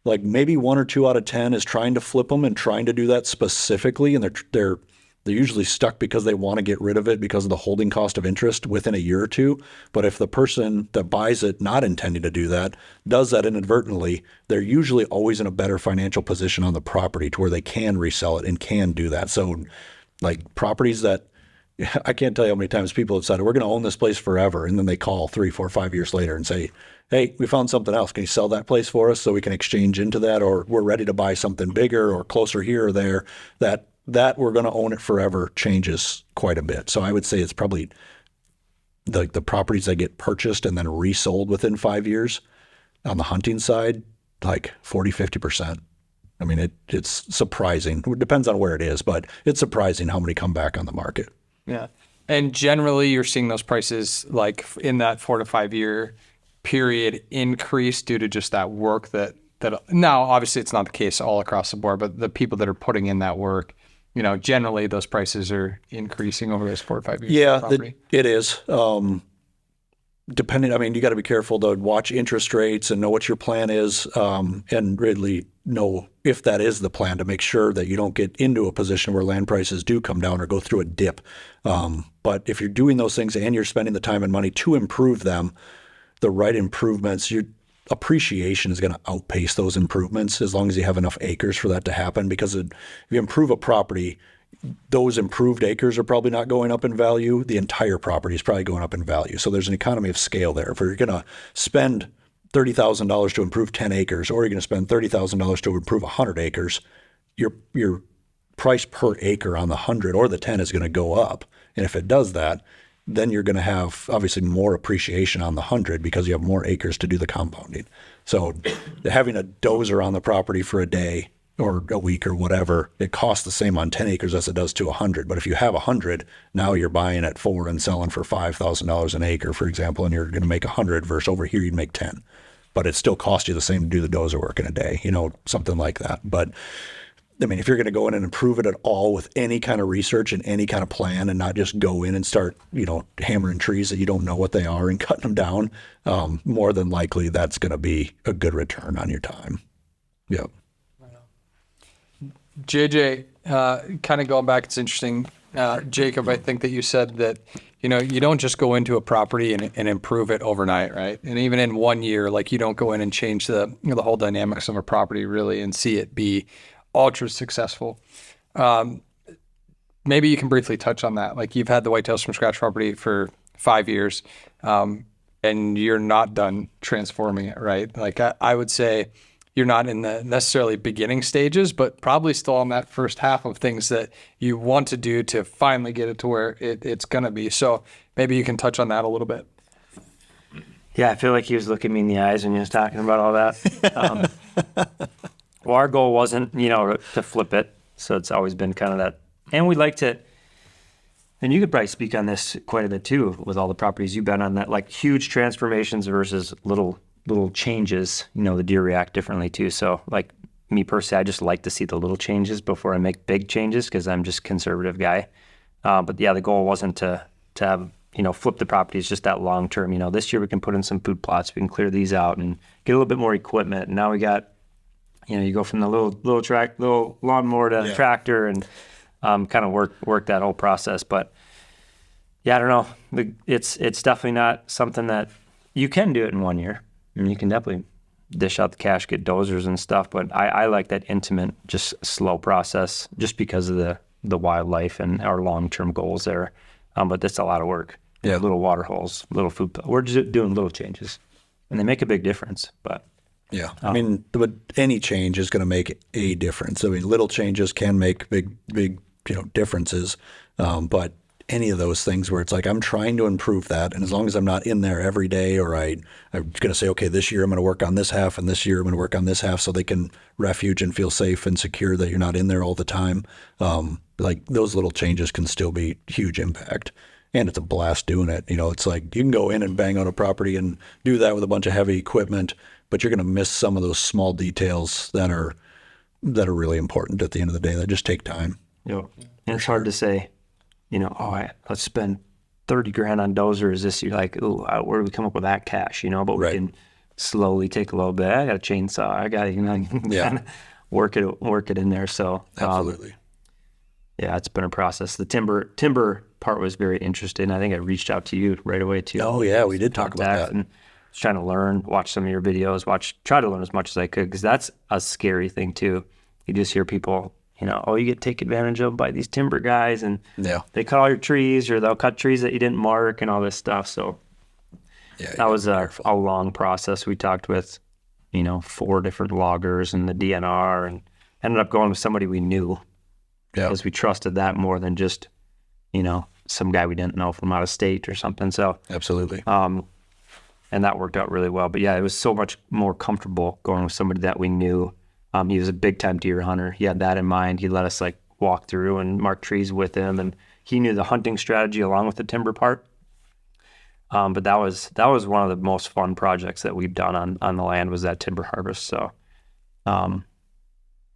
like maybe 1 or 2 out of 10 is trying to flip them and trying to do that specifically. And they're usually stuck because they want to get rid of it because of the holding cost of interest within a year or two. But if the person that buys it not intending to do that does that inadvertently, they're usually always in a better financial position on the property to where they can resell it and can do that. So like properties that I can't tell you how many times people have said, we're going to own this place forever. And then they call 3, 4, 5 years later and say, hey, we found something else. Can you sell that place for us so we can exchange into that? Or we're ready to buy something bigger or closer here or there. That we're going to own it forever changes quite a bit. So I would say it's probably the properties that get purchased and then resold within 5 years on the hunting side, like 40, 50%. I mean, it's surprising. It depends on where it is, but it's surprising how many come back on the market. Yeah. And generally you're seeing those prices like in that 4 to 5 year period increase due to just that work that now obviously it's not the case all across the board, but the people that are putting in that work, generally those prices are increasing over those 4 or 5 years. Yeah, it is. Depending, you got to be careful to watch interest rates and know what your plan is, and really know if that is the plan to make sure that you don't get into a position where land prices do come down or go through a dip. But if you're doing those things and you're spending the time and money to improve them, the right improvements, your appreciation is going to outpace those improvements as long as you have enough acres for that to happen. Because if you improve a property, those improved acres are probably not going up in value. The entire property is probably going up in value. So there's an economy of scale there. If you're going to spend $30,000 to improve 10 acres, or you're going to spend $30,000 to improve 100 acres, your price per acre on the 100 or the 10 is going to go up. And if it does that, then you're going to have obviously more appreciation on the 100 because you have more acres to do the compounding. So having a dozer on the property for a day or a week or whatever, it costs the same on 10 acres as it does to 100. But if you have 100, now you're buying at 4 and selling for $5,000 an acre, for example, and you're going to make 100 versus over here you'd make 10. But it still costs you the same to do the dozer work in a day, something like that. But I mean, if you're going to go in and improve it at all with any kind of research and any kind of plan and not just go in and start, hammering trees that you don't know what they are and cutting them down, more than likely that's going to be a good return on your time. Yep. JJ, kind of going back, it's interesting. Jacob, I think that you said that, you don't just go into a property and improve it overnight, right? And even in 1 year, like you don't go in and change the whole dynamics of a property really and see it be ultra successful. Maybe you can briefly touch on that. Like you've had the Whitetails from Scratch property for 5 years, and you're not done transforming it, right? Like I would say you're not in the necessarily beginning stages, but probably still on that first half of things that you want to do to finally get it to where it's going to be. So maybe you can touch on that a little bit. Yeah, I feel like he was looking me in the eyes when he was talking about all that. Well, our goal wasn't, to flip it. So it's always been kind of that. And we'd like to, and you could probably speak on this quite a bit too, with all the properties you've been on, that like huge transformations versus little changes, the deer react differently too. So like me personally, I just like to see the little changes before I make big changes because I'm just a conservative guy. But yeah, the goal wasn't to have, flip the properties just that long term. This year we can put in some food plots, we can clear these out and get a little bit more equipment. And now we got, you go from the little lawnmower to tractor and kind of work that whole process. But yeah, I don't know. It's definitely not something that you can do it in 1 year. I mean, you can definitely dish out the cash, get dozers and stuff. But I like that intimate, just slow process just because of the wildlife and our long-term goals there. But that's a lot of work. Yeah. Little water holes, little food. We're just doing little changes and they make a big difference. But yeah, I mean, but any change is going to make a difference. I mean, little changes can make big, differences. But any of those things where it's like, I'm trying to improve that. And as long as I'm not in there every day, or I'm going to say, okay, this year I'm going to work on this half and this year I'm going to work on this half so they can refuge and feel safe and secure that you're not in there all the time. Like those little changes can still be huge impact. And it's a blast doing it. It's like you can go in and bang on a property and do that with a bunch of heavy equipment, but you're going to miss some of those small details that are really important at the end of the day that just take time. And it's hard to say, let's spend 30 grand on dozers this year. Like, where do we come up with that cash? But we can slowly take a little bit. I got a chainsaw. I got to, kind of work it in there. So absolutely. Yeah, it's been a process. The timber part was very interesting. I think I reached out to you right away too. Oh yeah, we did talk about that. And was trying to learn, watch some of your videos, try to learn as much as I could, because that's a scary thing too. You just hear people, you get taken advantage of by these timber guys, and they cut all your trees, or they'll cut trees that you didn't mark and all this stuff. So that was a long process. We talked with, 4 different loggers and the DNR, and ended up going with somebody we knew because we trusted that more than just, some guy we didn't know from out of state or something. So absolutely. And that worked out really well. But yeah, it was so much more comfortable going with somebody that we knew. He was a big time deer hunter. He had that in mind. He let us walk through and mark trees with him, and he knew the hunting strategy along with the timber part. But that was one of the most fun projects that we've done on the land, was that timber harvest. So that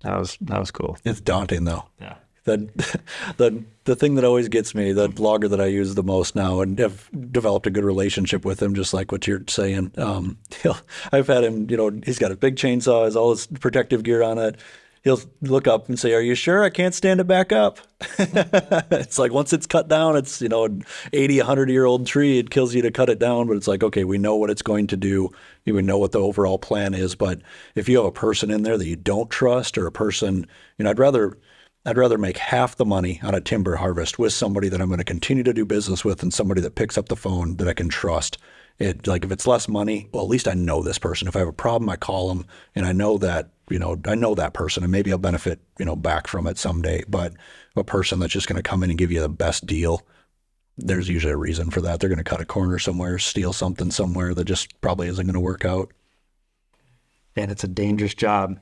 was cool. It's daunting though. Yeah. The thing that always gets me, the logger that I use the most now, and have developed a good relationship with him, just like what you're saying. I've had him, he's got a big chainsaw, has all his protective gear on it. He'll look up and say, "Are you sure? I can't stand it back up." It's like once it's cut down, it's, an 80, 100-year-old tree. It kills you to cut it down, but it's like, okay, we know what it's going to do. We know what the overall plan is. But if you have a person in there that you don't trust, or a person, I'd rather make half the money on a timber harvest with somebody that I'm going to continue to do business with, and somebody that picks up the phone that I can trust. If it's less money, well, at least I know this person. If I have a problem, I call them, and I know that, I know that person, and maybe I'll benefit, back from it someday. But a person that's just going to come in and give you the best deal, there's usually a reason for that. They're going to cut a corner somewhere, steal something somewhere that just probably isn't going to work out. And it's a dangerous job.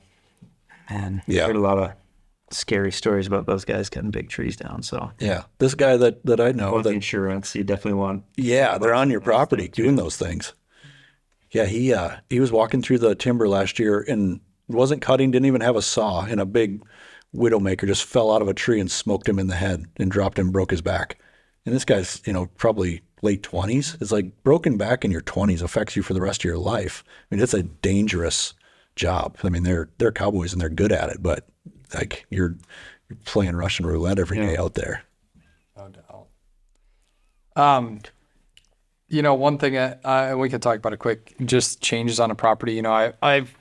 And Yeah. I've heard a lot of scary stories about those guys cutting big trees down. So Yeah. This guy that I know, with the that, insurance, you definitely want. yeah, they're on your property doing those things. Yeah, he was walking through the timber last year and wasn't cutting, didn't even have a saw, and a big widowmaker just fell out of a tree and smoked him in the head and dropped him, broke his back. And this guy's, probably late 20s. It's like broken back in your 20s affects you for the rest of your life. I mean, it's a dangerous job. I mean, they're cowboys and they're good at it, but like you're playing Russian roulette every day out there. No doubt. One thing, we can talk about it quick, just changes on a property. I've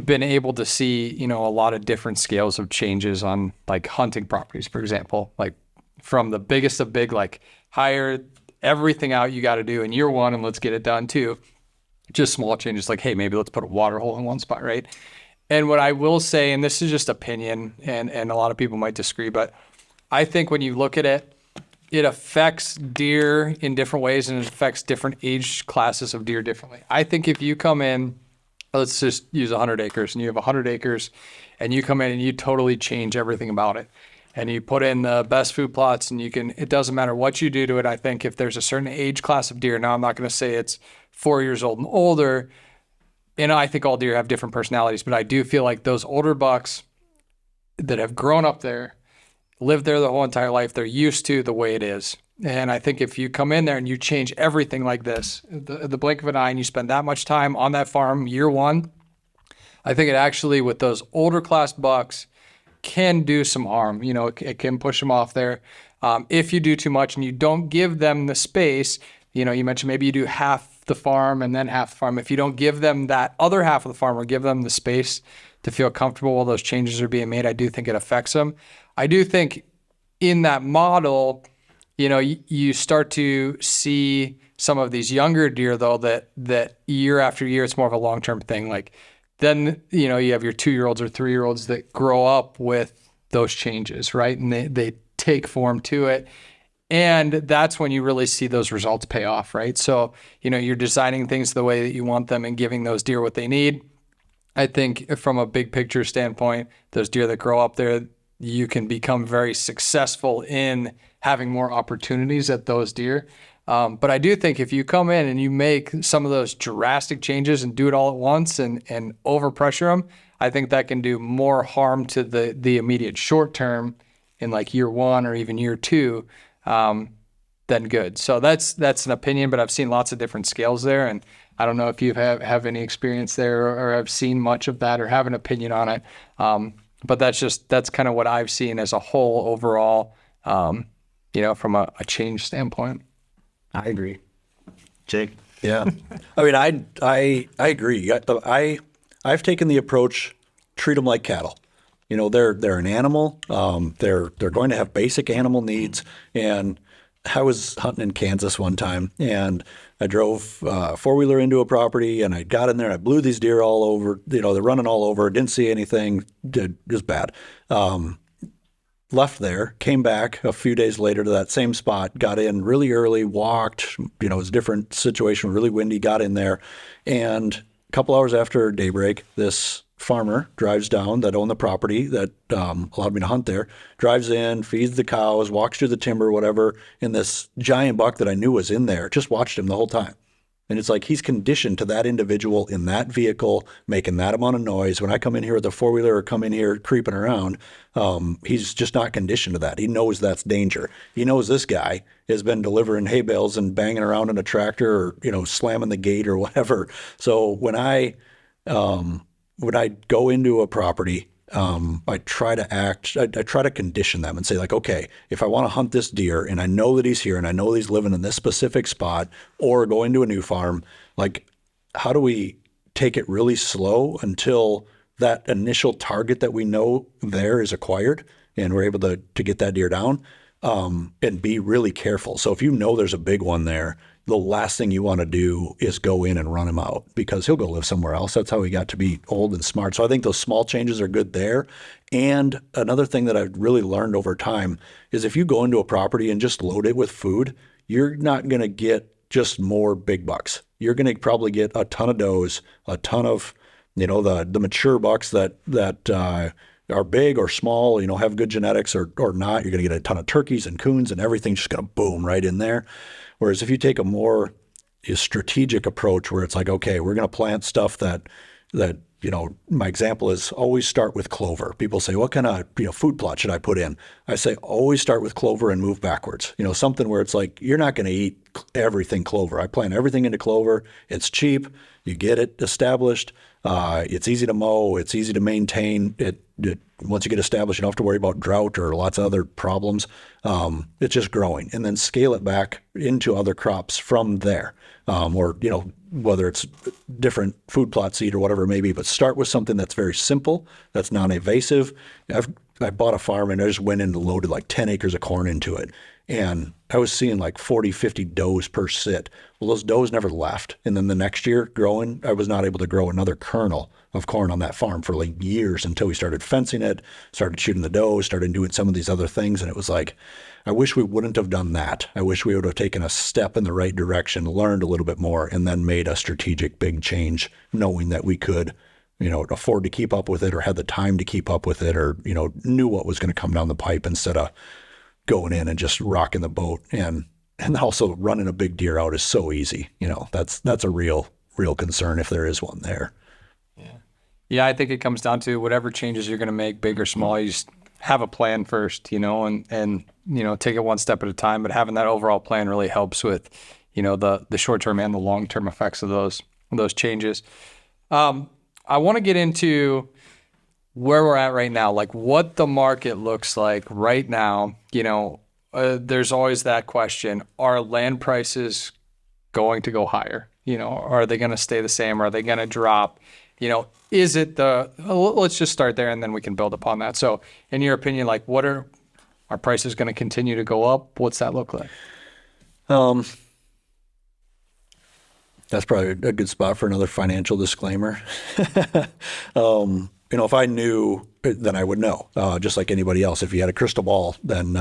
been able to see, a lot of different scales of changes on like hunting properties, for example, like from the biggest of big, like hire everything out you got to do in year one and let's get it done too. Just small changes like, hey, maybe let's put a water hole in one spot, right? And what I will say, and this is just opinion, and a lot of people might disagree, but I think when you look at it, it affects deer in different ways and it affects different age classes of deer differently. I think if you come in, let's just use 100 acres, and you have 100 acres, and you come in and you totally change everything about it, and you put in the best food plots, and it doesn't matter what you do to it. I think if there's a certain age class of deer, now I'm not going to say it's 4 years old and older, and I think all deer have different personalities, but I do feel like those older bucks that have grown up there, lived there the whole entire life, they're used to the way it is. And I think if you come in there and you change everything like this, the blink of an eye, and you spend that much time on that farm year one, I think it actually, with those older class bucks, can do some harm. It can push them off there. If you do too much and you don't give them the space, you mentioned maybe you do half the farm and then half the farm. If you don't give them that other half of the farm or give them the space to feel comfortable while those changes are being made, I do think it affects them. I do think in that model, you start to see some of these younger deer, though, that year after year, it's more of a long-term thing. Like then, you have your 2-year-olds or 3-year-olds that grow up with those changes, right? And they take form to it. And that's when you really see those results pay off, right? So, you're designing things the way that you want them and giving those deer what they need. I think from a big picture standpoint, those deer that grow up there, you can become very successful in having more opportunities at those deer. But I do think if you come in and you make some of those drastic changes and do it all at once and overpressure them, I think that can do more harm to the immediate short term in like year one or even year two than good. So that's an opinion, but I've seen lots of different scales there. And I don't know if you have any experience there or have seen much of that or have an opinion on it. But that's kind of what I've seen as a whole overall, from a change standpoint. I agree. Jake? Yeah. I mean, I agree. I've taken the approach, treat them like cattle. They're an animal. They're going to have basic animal needs. And I was hunting in Kansas one time, and I drove a four-wheeler into a property, and I got in there, and I blew these deer all over. They're running all over. Didn't see anything. It was bad. Left there, came back a few days later to that same spot, got in really early, walked. It was a different situation, really windy, got in there. And a couple hours after daybreak, this farmer drives down that owned the property that allowed me to hunt there, drives in, feeds the cows, walks through the timber, whatever, and this giant buck that I knew was in there just watched him the whole time. And it's like he's conditioned to that individual in that vehicle making that amount of noise. When I come in here with a four-wheeler or come in here creeping around, he's just not conditioned to that. He knows that's danger. He knows this guy has been delivering hay bales and banging around in a tractor or, slamming the gate or whatever. So when I go into a property, I try to condition them and say like, okay, if I want to hunt this deer and I know that he's here and I know that he's living in this specific spot or going to a new farm, like how do we take it really slow until that initial target that we know there is acquired and we're able to get that deer down, and be really careful. So if there's a big one there, the last thing you want to do is go in and run him out because he'll go live somewhere else. That's how he got to be old and smart. So I think those small changes are good there. And another thing that I've really learned over time is if you go into a property and just load it with food, you're not going to get just more big bucks. You're going to probably get a ton of does, a ton of, the mature bucks that are big or small, have good genetics or not. You're going to get a ton of turkeys and coons and everything's just going to boom right in there. Whereas if you take a more strategic approach where it's like, okay, we're going to plant stuff that my example is always start with clover. People say, what kind of food plot should I put in? I say, always start with clover and move backwards. Something where it's like, you're not going to eat everything clover. I plant everything into clover. It's cheap. You get it established. It's easy to mow. It's easy to maintain. Once you get established, you don't have to worry about drought or lots of other problems. It's just growing, and then scale it back into other crops from there. Or whether it's different food plot seed or whatever it may be, but start with something that's very simple, that's non-invasive. I bought a farm and I just went in and loaded like 10 acres of corn into it. And I was seeing like 40, 50 does per sit. Well, those does never left. And then the next year growing, I was not able to grow another kernel of corn on that farm for like years until we started fencing it, started shooting the does, started doing some of these other things. And it was like, I wish we wouldn't have done that. I wish we would have taken a step in the right direction, learned a little bit more, and then made a strategic big change, knowing that we could afford to keep up with it or had the time to keep up with it or, knew what was going to come down the pipe instead of going in and just rocking the boat. And also running a big deer out is so easy. That's a real concern if there is one there. Yeah, I think it comes down to whatever changes you're going to make, big or small, you just have a plan first, and take it one step at a time. But having that overall plan really helps with, the short-term and the long-term effects of those changes. I want to get into where we're at right now, like what the market looks like right now. There's always that question: are land prices going to go higher? Are they going to stay the same? Are they going to drop? Is it let's just start there and then we can build upon that. So in your opinion, like what are prices going to continue to go up? What's that look like? That's probably a good spot for another financial disclaimer. If I knew, then I would know, just like anybody else. If you had a crystal ball, then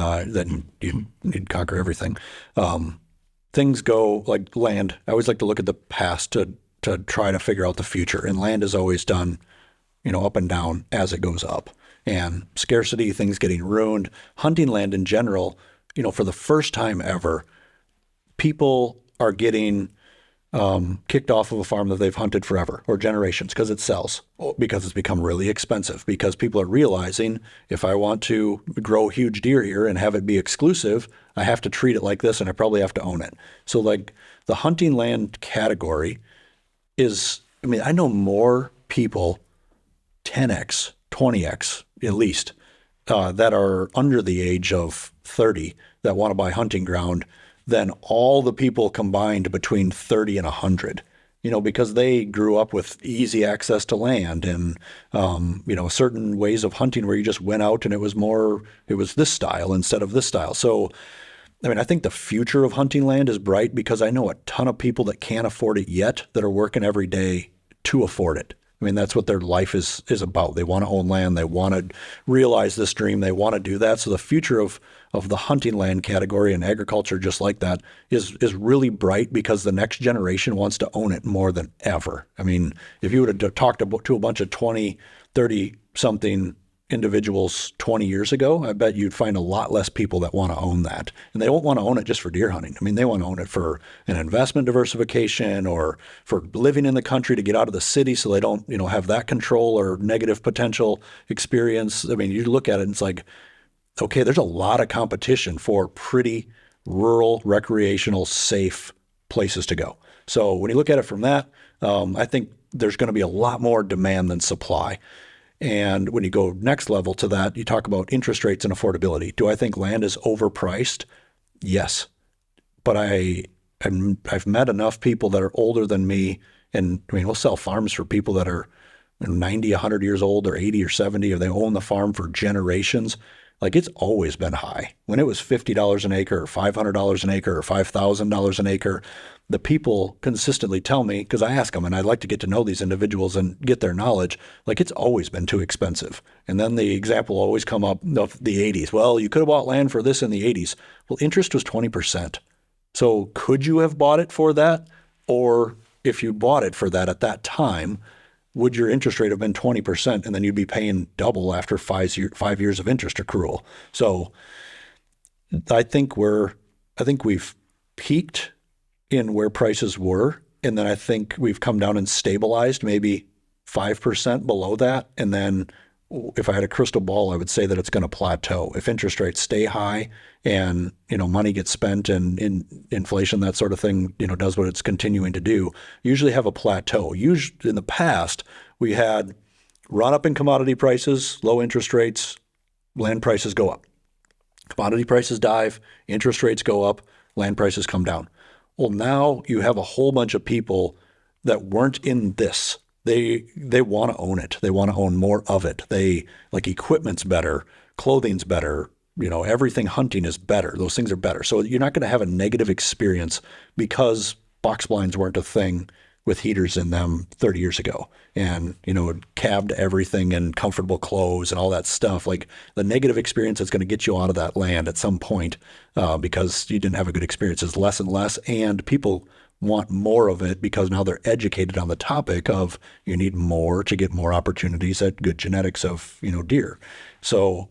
you'd conquer everything. Things go like land. I always like to look at the past to try to figure out the future. And land is always done, up and down as it goes up. And scarcity, things getting ruined. Hunting land in general, for the first time ever, people are getting kicked off of a farm that they've hunted forever or generations because it sells, because it's become really expensive, because people are realizing if I want to grow huge deer here and have it be exclusive, I have to treat it like this and I probably have to own it. So like the hunting land category I know more people 10x, 20x at least, that are under the age of 30 that want to buy hunting ground than all the people combined between 30 and 100, because they grew up with easy access to land and, certain ways of hunting where you just went out and it was this style instead of this style. So, I think the future of hunting land is bright because I know a ton of people that can't afford it yet that are working every day to afford it. That's what their life is about. They want to own land. They want to realize this dream. They want to do that. So the future of the hunting land category and agriculture just like that is really bright because the next generation wants to own it more than ever. If you would have talked to a bunch of 20, 30-something individuals 20 years ago, I bet you'd find a lot less people that want to own that. And they don't want to own it just for deer hunting. They want to own it for an investment diversification or for living in the country to get out of the city so they don't, have that control or negative potential experience. You look at it and it's like, okay, there's a lot of competition for pretty rural, recreational, safe places to go. So when you look at it from that, I think there's going to be a lot more demand than supply. And when you go next level to that, you talk about interest rates and affordability. Do I think land is overpriced? Yes. But I've met enough people that are older than me, and we'll sell farms for people that are 90, 100 years old or 80 or 70, or they own the farm for generations, Like it's always been high. When it was $50 an acre or $500 an acre or $5,000 an acre, the people consistently tell me, because I ask them and I like to get to know these individuals and get their knowledge, like it's always been too expensive. And then the example will always come up of the 80s. Well, you could have bought land for this in the 80s. Well, interest was 20%. So could you have bought it for that? Or if you bought it for that at that time, would your interest rate have been 20%, and then you'd be paying double after 5 years of interest accrual? So I think we've peaked in where prices were, and then I think we've come down and stabilized maybe 5% below that. And then if I had a crystal ball, I would say that it's going to plateau. If interest rates stay high and, money gets spent and in inflation, that sort of thing, does what it's continuing to do, you usually have a plateau. Usually in the past, we had run up in commodity prices, low interest rates, land prices go up. Commodity prices dive, interest rates go up, land prices come down. Well, now you have a whole bunch of people that weren't in this. They want to own it. They want to own more of it. They like equipment's better, clothing's better, everything hunting is better. Those things are better. So you're not going to have a negative experience because box blinds weren't a thing with heaters in them 30 years ago and, cabbed everything and comfortable clothes and all that stuff. Like the negative experience that's going to get you out of that land at some point because you didn't have a good experience is less and less. And people want more of it because now they're educated on the topic of you need more to get more opportunities at good genetics of, deer. So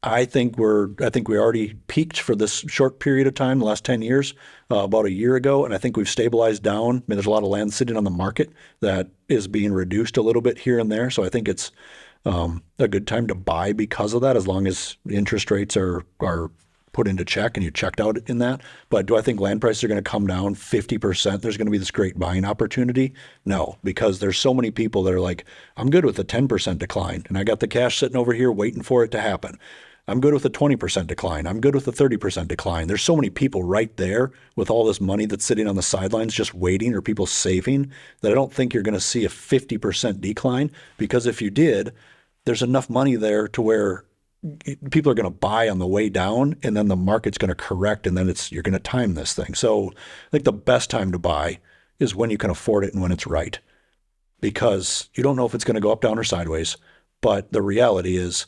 I think we already peaked for this short period of time, the last 10 years, about a year ago. And I think we've stabilized down. I mean, there's a lot of land sitting on the market that is being reduced a little bit here and there. So I think it's a good time to buy because of that, as long as interest rates are put into check and you checked out in that. But do I think land prices are going to come down 50%? There's going to be this great buying opportunity? No, because there's so many people that are like, I'm good with a 10% decline and I got the cash sitting over here waiting for it to happen. I'm good with a 20% decline. I'm good with a 30% decline. There's so many people right there with all this money that's sitting on the sidelines just waiting, or people saving, that I don't think you're going to see a 50% decline, because if you did, there's enough money there to where people are going to buy on the way down, and then the market's going to correct, and then you're going to time this thing. So I think the best time to buy is when you can afford it and when it's right, because you don't know if it's going to go up, down, or sideways. But the reality is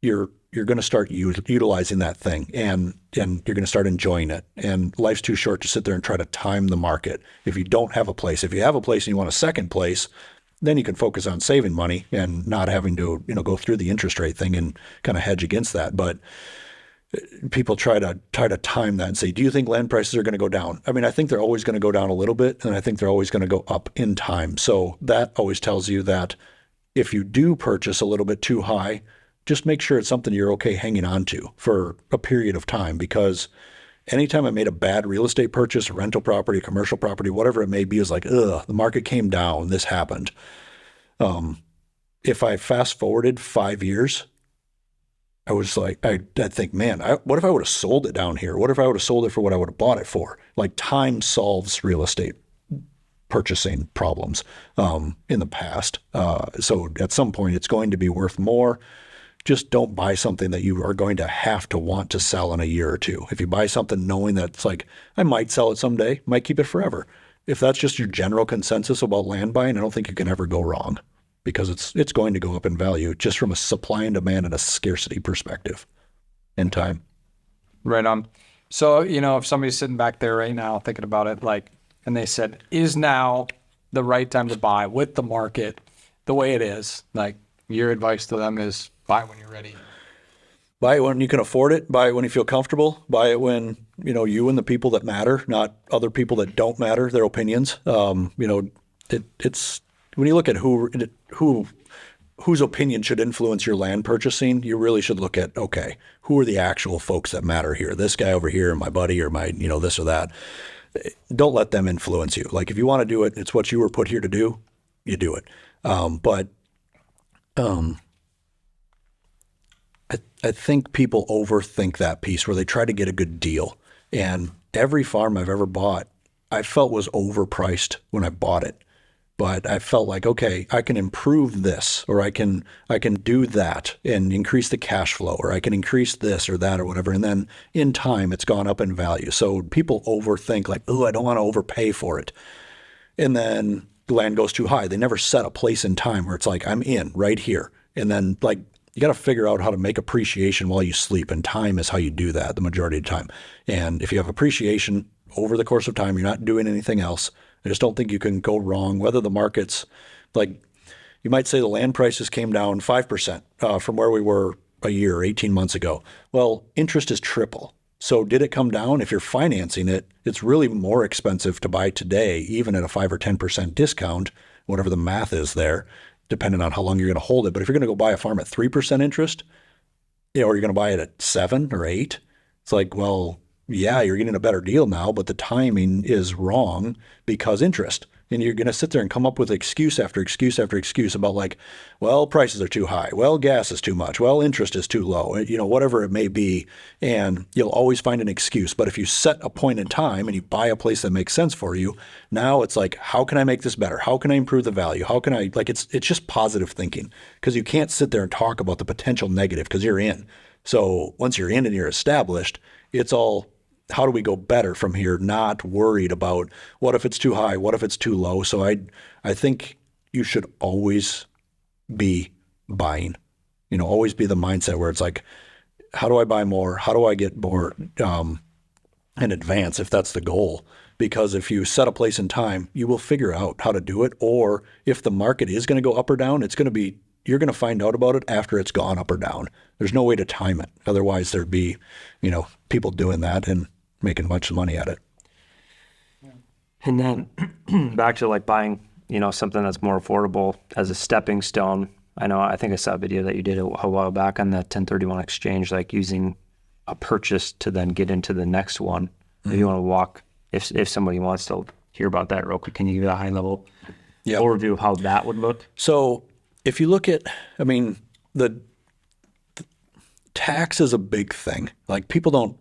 you're going to start utilizing that thing, and you're going to start enjoying it. And life's too short to sit there and try to time the market. If you don't have a place, if you have a place and you want a second place, then you can focus on saving money and not having to, go through the interest rate thing and kind of hedge against that. But people try to time that and say, do you think land prices are going to go down? I mean, I think they're always going to go down a little bit, and I think they're always going to go up in time. So that always tells you that if you do purchase a little bit too high, just make sure it's something you're okay hanging on to for a period of time. Because anytime I made a bad real estate purchase, a rental property, commercial property, whatever it may be, is like, the market came down, this happened. If I fast forwarded 5 years, I was like, I think, man, what if I would have sold it down here? What if I would have sold it for what I would have bought it for? Like, time solves real estate purchasing problems in the past. So at some point, it's going to be worth more. Just don't buy something that you are going to have to want to sell in a year or two. If you buy something knowing that it's like, I might sell it someday, might keep it forever. If that's just your general consensus about land buying, I don't think you can ever go wrong, because it's going to go up in value just from a supply and demand and a scarcity perspective in time. Right on. So, if somebody's sitting back there right now thinking about it, and they said, is now the right time to buy with the market the way it is? Your advice to them is buy when you're ready. Buy it when you can afford it. Buy it when you feel comfortable. Buy it when, you and the people that matter, not other people that don't matter, their opinions. It's when you look at whose opinion should influence your land purchasing, you really should look at, okay, who are the actual folks that matter here? This guy over here, my buddy, or my, this or that. Don't let them influence you. Like, if you want to do it, it's what you were put here to do, you do it. I think people overthink that piece where they try to get a good deal. And every farm I've ever bought, I felt was overpriced when I bought it. but I felt like, okay, I can improve this, or I can do that and increase the cash flow, or I can increase this or that or whatever. And then in time, it's gone up in value. So people overthink like, oh, I don't want to overpay for it. And then the land goes too high. They never set a place in time where it's like, I'm in right here. And then like, you got to figure out how to make appreciation while you sleep, and time is how you do that the majority of the time. And if you have appreciation over the course of time, you're not doing anything else. I just don't think you can go wrong. Whether the markets, like you might say the land prices came down 5% from where we were a year or 18 months ago. Well, interest is triple. So did it come down? If you're financing it, it's really more expensive to buy today, even at a 5 or 10% discount, whatever the math is there, depending on how long you're going to hold it. But if you're going to go buy a farm at 3% interest, or you're going to buy it at 7 or 8, it's like, well, yeah, you're getting a better deal now, but the timing is wrong because interest. And you're going to sit there and come up with excuse after excuse after excuse about like, well, prices are too high. Well, gas is too much. Well, interest is too low, whatever it may be. And you'll always find an excuse. But if you set a point in time and you buy a place that makes sense for you, now it's like, how can I make this better? How can I improve the value? How can I, like, it's just positive thinking, because you can't sit there and talk about the potential negative because you're in. So once you're in and you're established, it's all, how do we go better from here? Not worried about what if it's too high, what if it's too low. So I think you should always be buying, always be the mindset where it's like, how do I buy more? How do I get more in advance if that's the goal? Because if you set a place in time, you will figure out how to do it. Or if the market is going to go up or down, you're going to find out about it after it's gone up or down. There's no way to time it. Otherwise there'd be, people doing that and making a bunch of money at it. And then back to like buying, something that's more affordable as a stepping stone. I think I saw a video that you did a while back on the 1031 exchange, like using a purchase to then get into the next one. If you want to walk, if somebody wants to hear about that real quick, can you give a high level overview of how that would look? So if you look at, the tax is a big thing. Like people don't,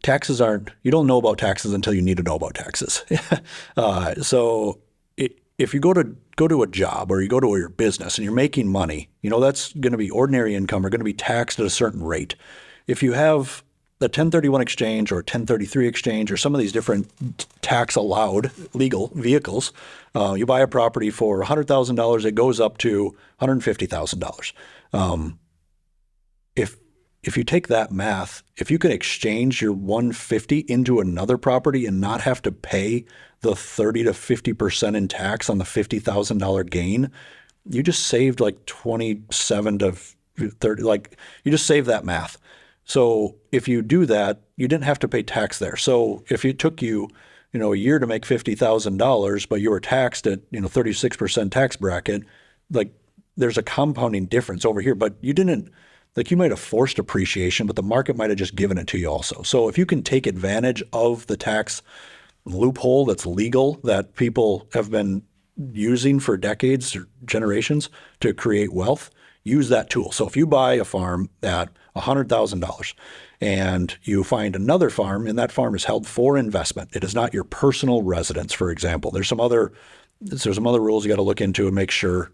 taxes aren't, you don't know about taxes until you need to know about taxes. So if you go to a job or you go to your business and you're making money, that's going to be ordinary income or going to be taxed at a certain rate. If you have the 1031 exchange or 1033 exchange or some of these different tax allowed legal vehicles, you buy a property for $100,000, it goes up to $150,000. If you take that math, if you can exchange your 150 into another property and not have to pay the 30 to 50% in tax on the $50,000 gain, you just saved like 27 to 30, like you just saved that math. So if you do that, you didn't have to pay tax there. So if it took you, a year to make $50,000, but you were taxed at, 36% tax bracket, like there's a compounding difference over here, but you didn't, like you might have forced appreciation, but the market might have just given it to you also. So if you can take advantage of the tax loophole that's legal that people have been using for decades or generations to create wealth, use that tool. So if you buy a farm at $100,000 and you find another farm and that farm is held for investment, it is not your personal residence, for example. There's some other rules you got to look into and make sure.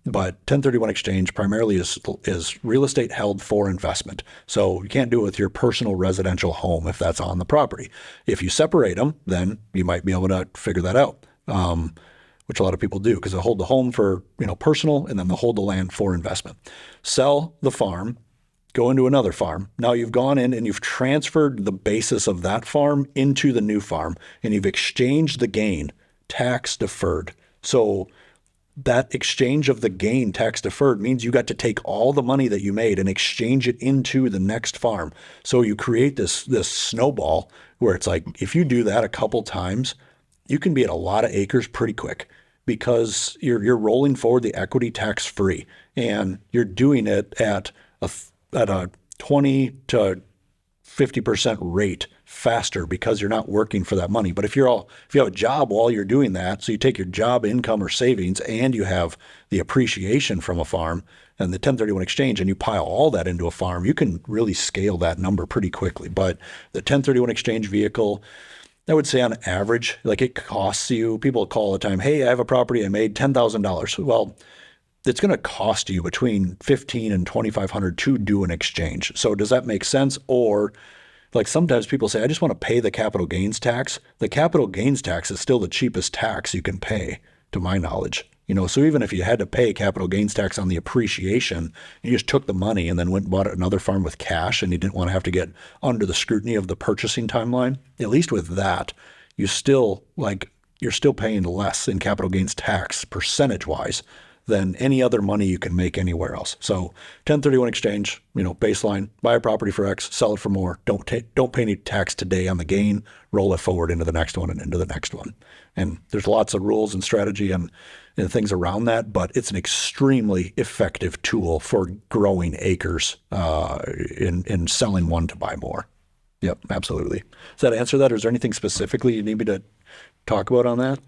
But 1031 exchange primarily is real estate held for investment. So you can't do it with your personal residential home if that's on the property. If you separate them, then you might be able to figure that out, which a lot of people do because they'll hold the home for personal and then they'll hold the land for investment. Sell the farm, go into another farm. Now you've gone in and you've transferred the basis of that farm into the new farm and you've exchanged the gain, tax deferred. So that exchange of the gain tax deferred means you got to take all the money that you made and exchange it into the next farm. So you create this snowball where it's like, if you do that a couple times, you can be at a lot of acres pretty quick because you're rolling forward the equity tax free and you're doing it at a 20 to 50% rate faster because you're not working for that money. But if you have a job while you're doing that, so you take your job income or savings and you have the appreciation from a farm and the 1031 exchange and you pile all that into a farm, you can really scale that number pretty quickly. But the 1031 exchange vehicle, I would say on average, like it costs you, people call all the time, hey, I have a property, I made $10,000. Well, it's going to cost you between $1,500 and $2,500 to do an exchange. So does that make sense? Or like sometimes people say, I just want to pay the capital gains tax. The capital gains tax is still the cheapest tax you can pay, to my knowledge. So even if you had to pay capital gains tax on the appreciation, you just took the money and then went and bought another farm with cash, and you didn't want to have to get under the scrutiny of the purchasing timeline. At least with that, you're still paying less in capital gains tax percentage wise than any other money you can make anywhere else. So 1031 exchange, baseline, buy a property for X, sell it for more. Don't pay any tax today on the gain, roll it forward into the next one and into the next one. And there's lots of rules and strategy and things around that, but it's an extremely effective tool for growing acres in selling one to buy more. Yep, absolutely. Does that answer that, or is there anything specifically you need me to talk about on that?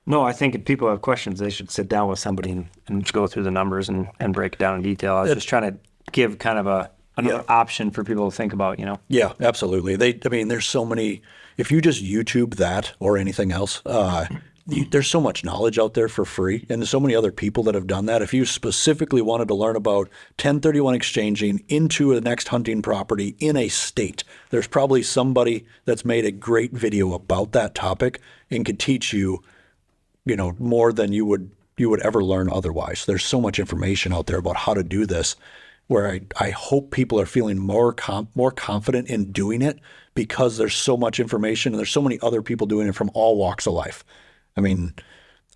No, I think if people have questions, they should sit down with somebody and go through the numbers and break it down in detail. I was just trying to give kind of another option for people to think about, Yeah, absolutely. There's so many, if you just YouTube that or anything else, there's so much knowledge out there for free, and there's so many other people that have done that. If you specifically wanted to learn about 1031 exchanging into a next hunting property in a state, there's probably somebody that's made a great video about that topic and could teach you more than you would ever learn otherwise. There's so much information out there about how to do this, where I hope people are feeling more confident in doing it because there's so much information and there's so many other people doing it from all walks of life.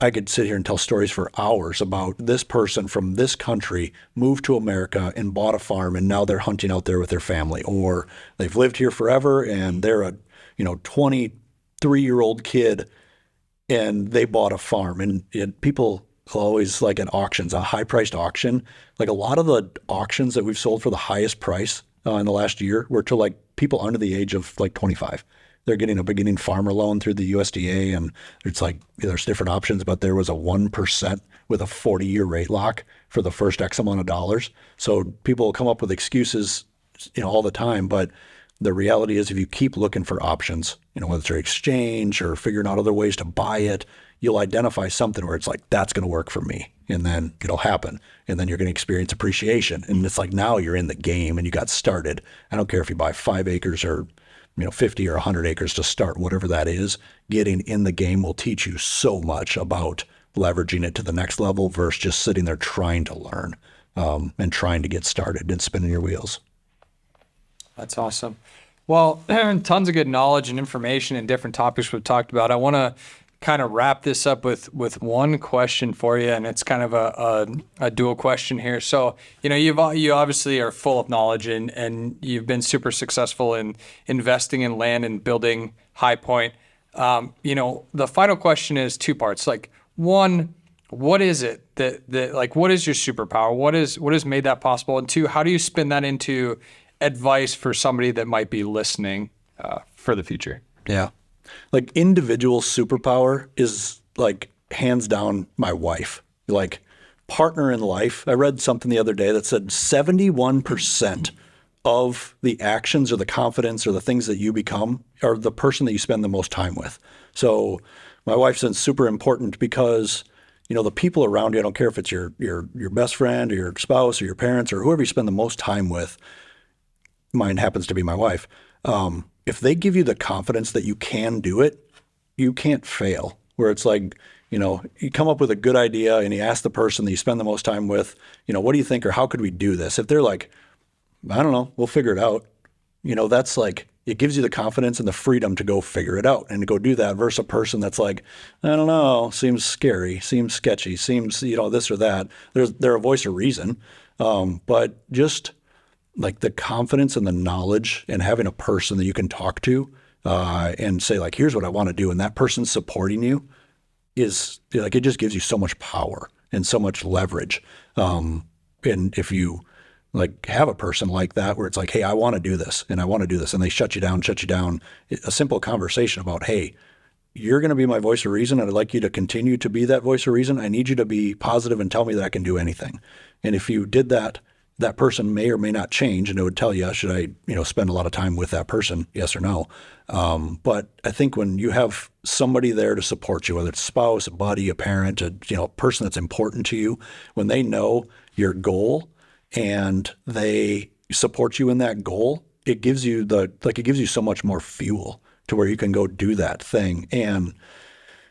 I could sit here and tell stories for hours about this person from this country moved to America and bought a farm, and now they're hunting out there with their family, or they've lived here forever and they're a 23-year-old kid and they bought a farm. And people always, like at auctions, a high-priced auction, like a lot of the auctions that we've sold for the highest price in the last year were to like people under the age of like 25. They're getting a beginning farmer loan through the USDA, and it's like there's different options, but there was a 1% with a 40-year rate lock for the first X amount of dollars. So people will come up with excuses, all the time, but the reality is if you keep looking for options, whether it's exchange or figuring out other ways to buy it, you'll identify something where it's like, that's going to work for me. And then it'll happen. And then you're going to experience appreciation. And it's like, now you're in the game and you got started. I don't care if you buy 5 acres or 50 or 100 acres to start, whatever that is, getting in the game will teach you so much about leveraging it to the next level versus just sitting there trying to learn and trying to get started and spinning your wheels. That's awesome. Well, tons of good knowledge and information and different topics we've talked about. I want to kind of wrap this up with one question for you, and it's kind of a dual question here. So, you obviously are full of knowledge and you've been super successful in investing in land and building High Point. The final question is 2 parts. Like, one, what is it that like, what is your superpower? What has made that possible? And 2, how do you spin that into advice for somebody that might be listening for the future? Yeah. Like individual superpower is like hands down my wife, like partner in life. I read something the other day that said 71% of the actions or the confidence or the things that you become are the person that you spend the most time with. So my wife's super important because, the people around you, I don't care if it's your best friend or your spouse or your parents or whoever you spend the most time with, mine happens to be my wife. If they give you the confidence that you can do it, you can't fail. Where it's like, you come up with a good idea and you ask the person that you spend the most time with, what do you think, or how could we do this? If they're like, I don't know, we'll figure it out. That's like, it gives you the confidence and the freedom to go figure it out and to go do that versus a person that's like, I don't know, seems scary, seems sketchy, seems, this or that. They're a voice of reason. But just like the confidence and the knowledge and having a person that you can talk to and say like, here's what I want to do. And that person supporting you is like, it just gives you so much power and so much leverage. And if you like have a person like that, where it's like, hey, I want to do this and I want to do this. And they shut you down, a simple conversation about, hey, you're going to be my voice of reason. And I'd like you to continue to be that voice of reason. I need you to be positive and tell me that I can do anything. And if you did that, that person may or may not change, and it would tell you, should I, spend a lot of time with that person, yes or no. But I think when you have somebody there to support you, whether it's a spouse, a buddy, a parent, a person that's important to you, when they know your goal and they support you in that goal, it gives you so much more fuel to where you can go do that thing. And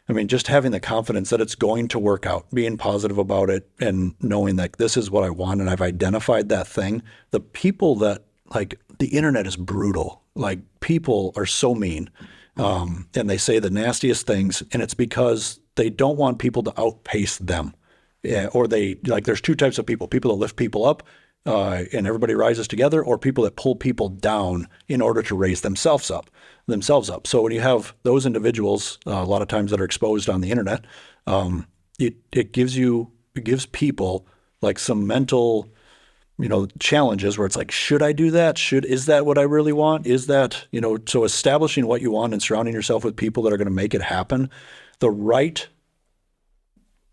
I mean, just having the confidence that it's going to work out, being positive about it, and knowing that this is what I want and I've identified that thing. The people that, like, the internet is brutal. Like, people are so mean, and they say the nastiest things, and it's because they don't want people to outpace them. Yeah, or there's two types of people that lift people up, and everybody rises together, or people that pull people down in order to raise themselves up. So when you have those individuals, a lot of times that are exposed on the internet, it gives people like some mental, challenges where it's like, should I do that? Is that what I really want? Is that, so establishing what you want and surrounding yourself with people that are going to make it happen. The right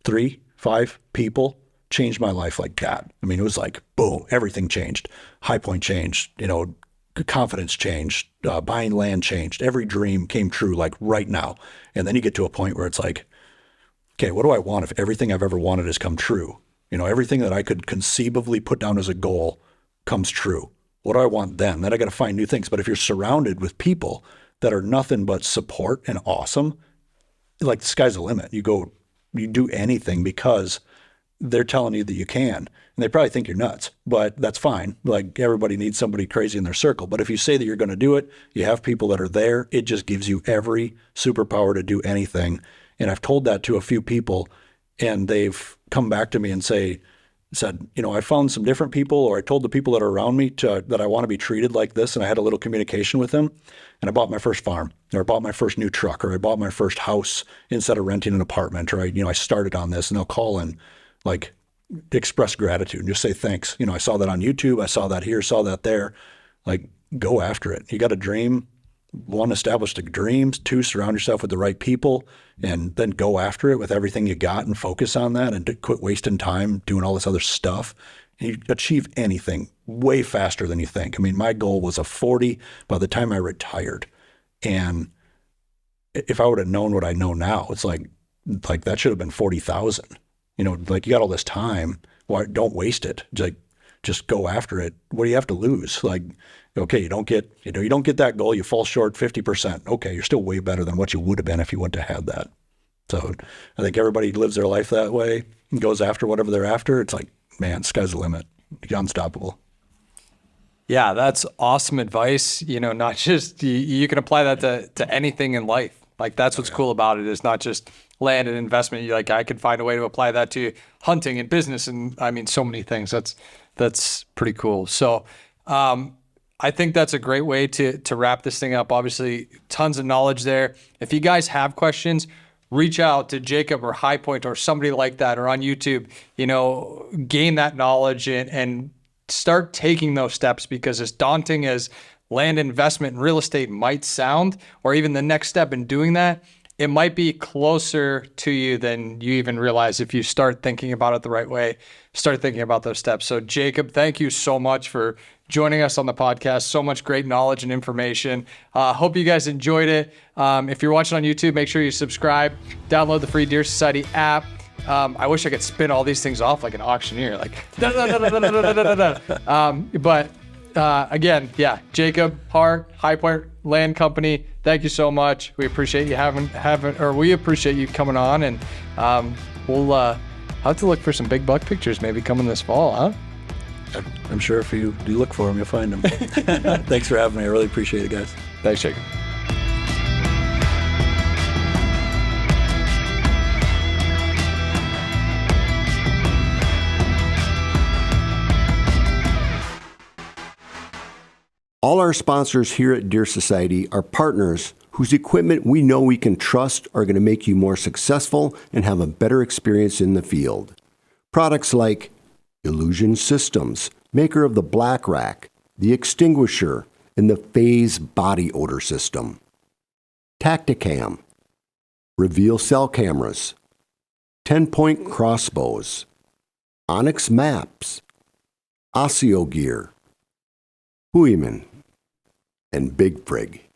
3-5 people changed my life like that. I mean, it was like, boom, everything changed. High Point changed, confidence changed, buying land changed. Every dream came true like right now. And then you get to a point where it's like, okay, what do I want if everything I've ever wanted has come true? Everything that I could conceivably put down as a goal comes true. What do I want then? Then I got to find new things. But if you're surrounded with people that are nothing but support and awesome, like, the sky's the limit. You do anything because they're telling you that you can. And they probably think you're nuts, but that's fine. Like, everybody needs somebody crazy in their circle. But if you say that you're going to do it, you have people that are there, it just gives you every superpower to do anything. And I've told that to a few people, and they've come back to me and said, I found some different people, or I told the people that are around me that I want to be treated like this. And I had a little communication with them, and I bought my first farm, or I bought my first new truck, or I bought my first house instead of renting an apartment, or I started on this. And they'll call and like express gratitude and just say thanks. I saw that on YouTube. I saw that here, saw that there. Like, go after it. You got a dream. 1, establish the dreams. 2, surround yourself with the right people, and then go after it with everything you got and focus on that, and quit wasting time doing all this other stuff. And you achieve anything way faster than you think. I mean, my goal was a 40 by the time I retired. And if I would have known what I know now, it's like that should have been 40,000. Like, you got all this time. Why don't waste it? Just go after it. What do you have to lose? Like, okay, you don't get that goal. You fall short 50%. Okay, you're still way better than what you would have been if you wouldn't have had that. So I think everybody lives their life that way and goes after whatever they're after. It's like, man, sky's the limit. You're unstoppable. Yeah, that's awesome advice. Not just, you can apply that to anything in life. Like, that's what's cool about it, is not just land and investment. I could find a way to apply that to hunting and business, and I mean, so many things. That's pretty cool. So I think that's a great way to wrap this thing up. Obviously, tons of knowledge there. If you guys have questions, reach out to Jacob or High Point or somebody like that, or on YouTube, gain that knowledge and start taking those steps, because as daunting as land investment and real estate might sound, or even the next step in doing that, it might be closer to you than you even realize if you start thinking about it the right way, start thinking about those steps. So Jacob, thank you so much for joining us on the podcast. So much great knowledge and information. Hope you guys enjoyed it. If you're watching on YouTube, make sure you subscribe, download the free Deer Society app. I wish I could spin all these things off like an auctioneer, like but again, yeah, Jacob Hart, High Point Land Company. Thank you so much. We appreciate you we appreciate you coming on, and we'll have to look for some big buck pictures maybe coming this fall, huh? I'm sure if you do look for them, you'll find them. Thanks for having me. I really appreciate it, guys. Thanks, Jacob. All our sponsors here at Deer Society are partners whose equipment we know we can trust are going to make you more successful and have a better experience in the field. Products like Illusion Systems, maker of the Black Rack, the Extinguisher, and the Phase Body Odor System. Tacticam, Reveal Cell Cameras, 10-Point Crossbows, Onyx Maps, Osseo Gear, Huiman, and Big Prig.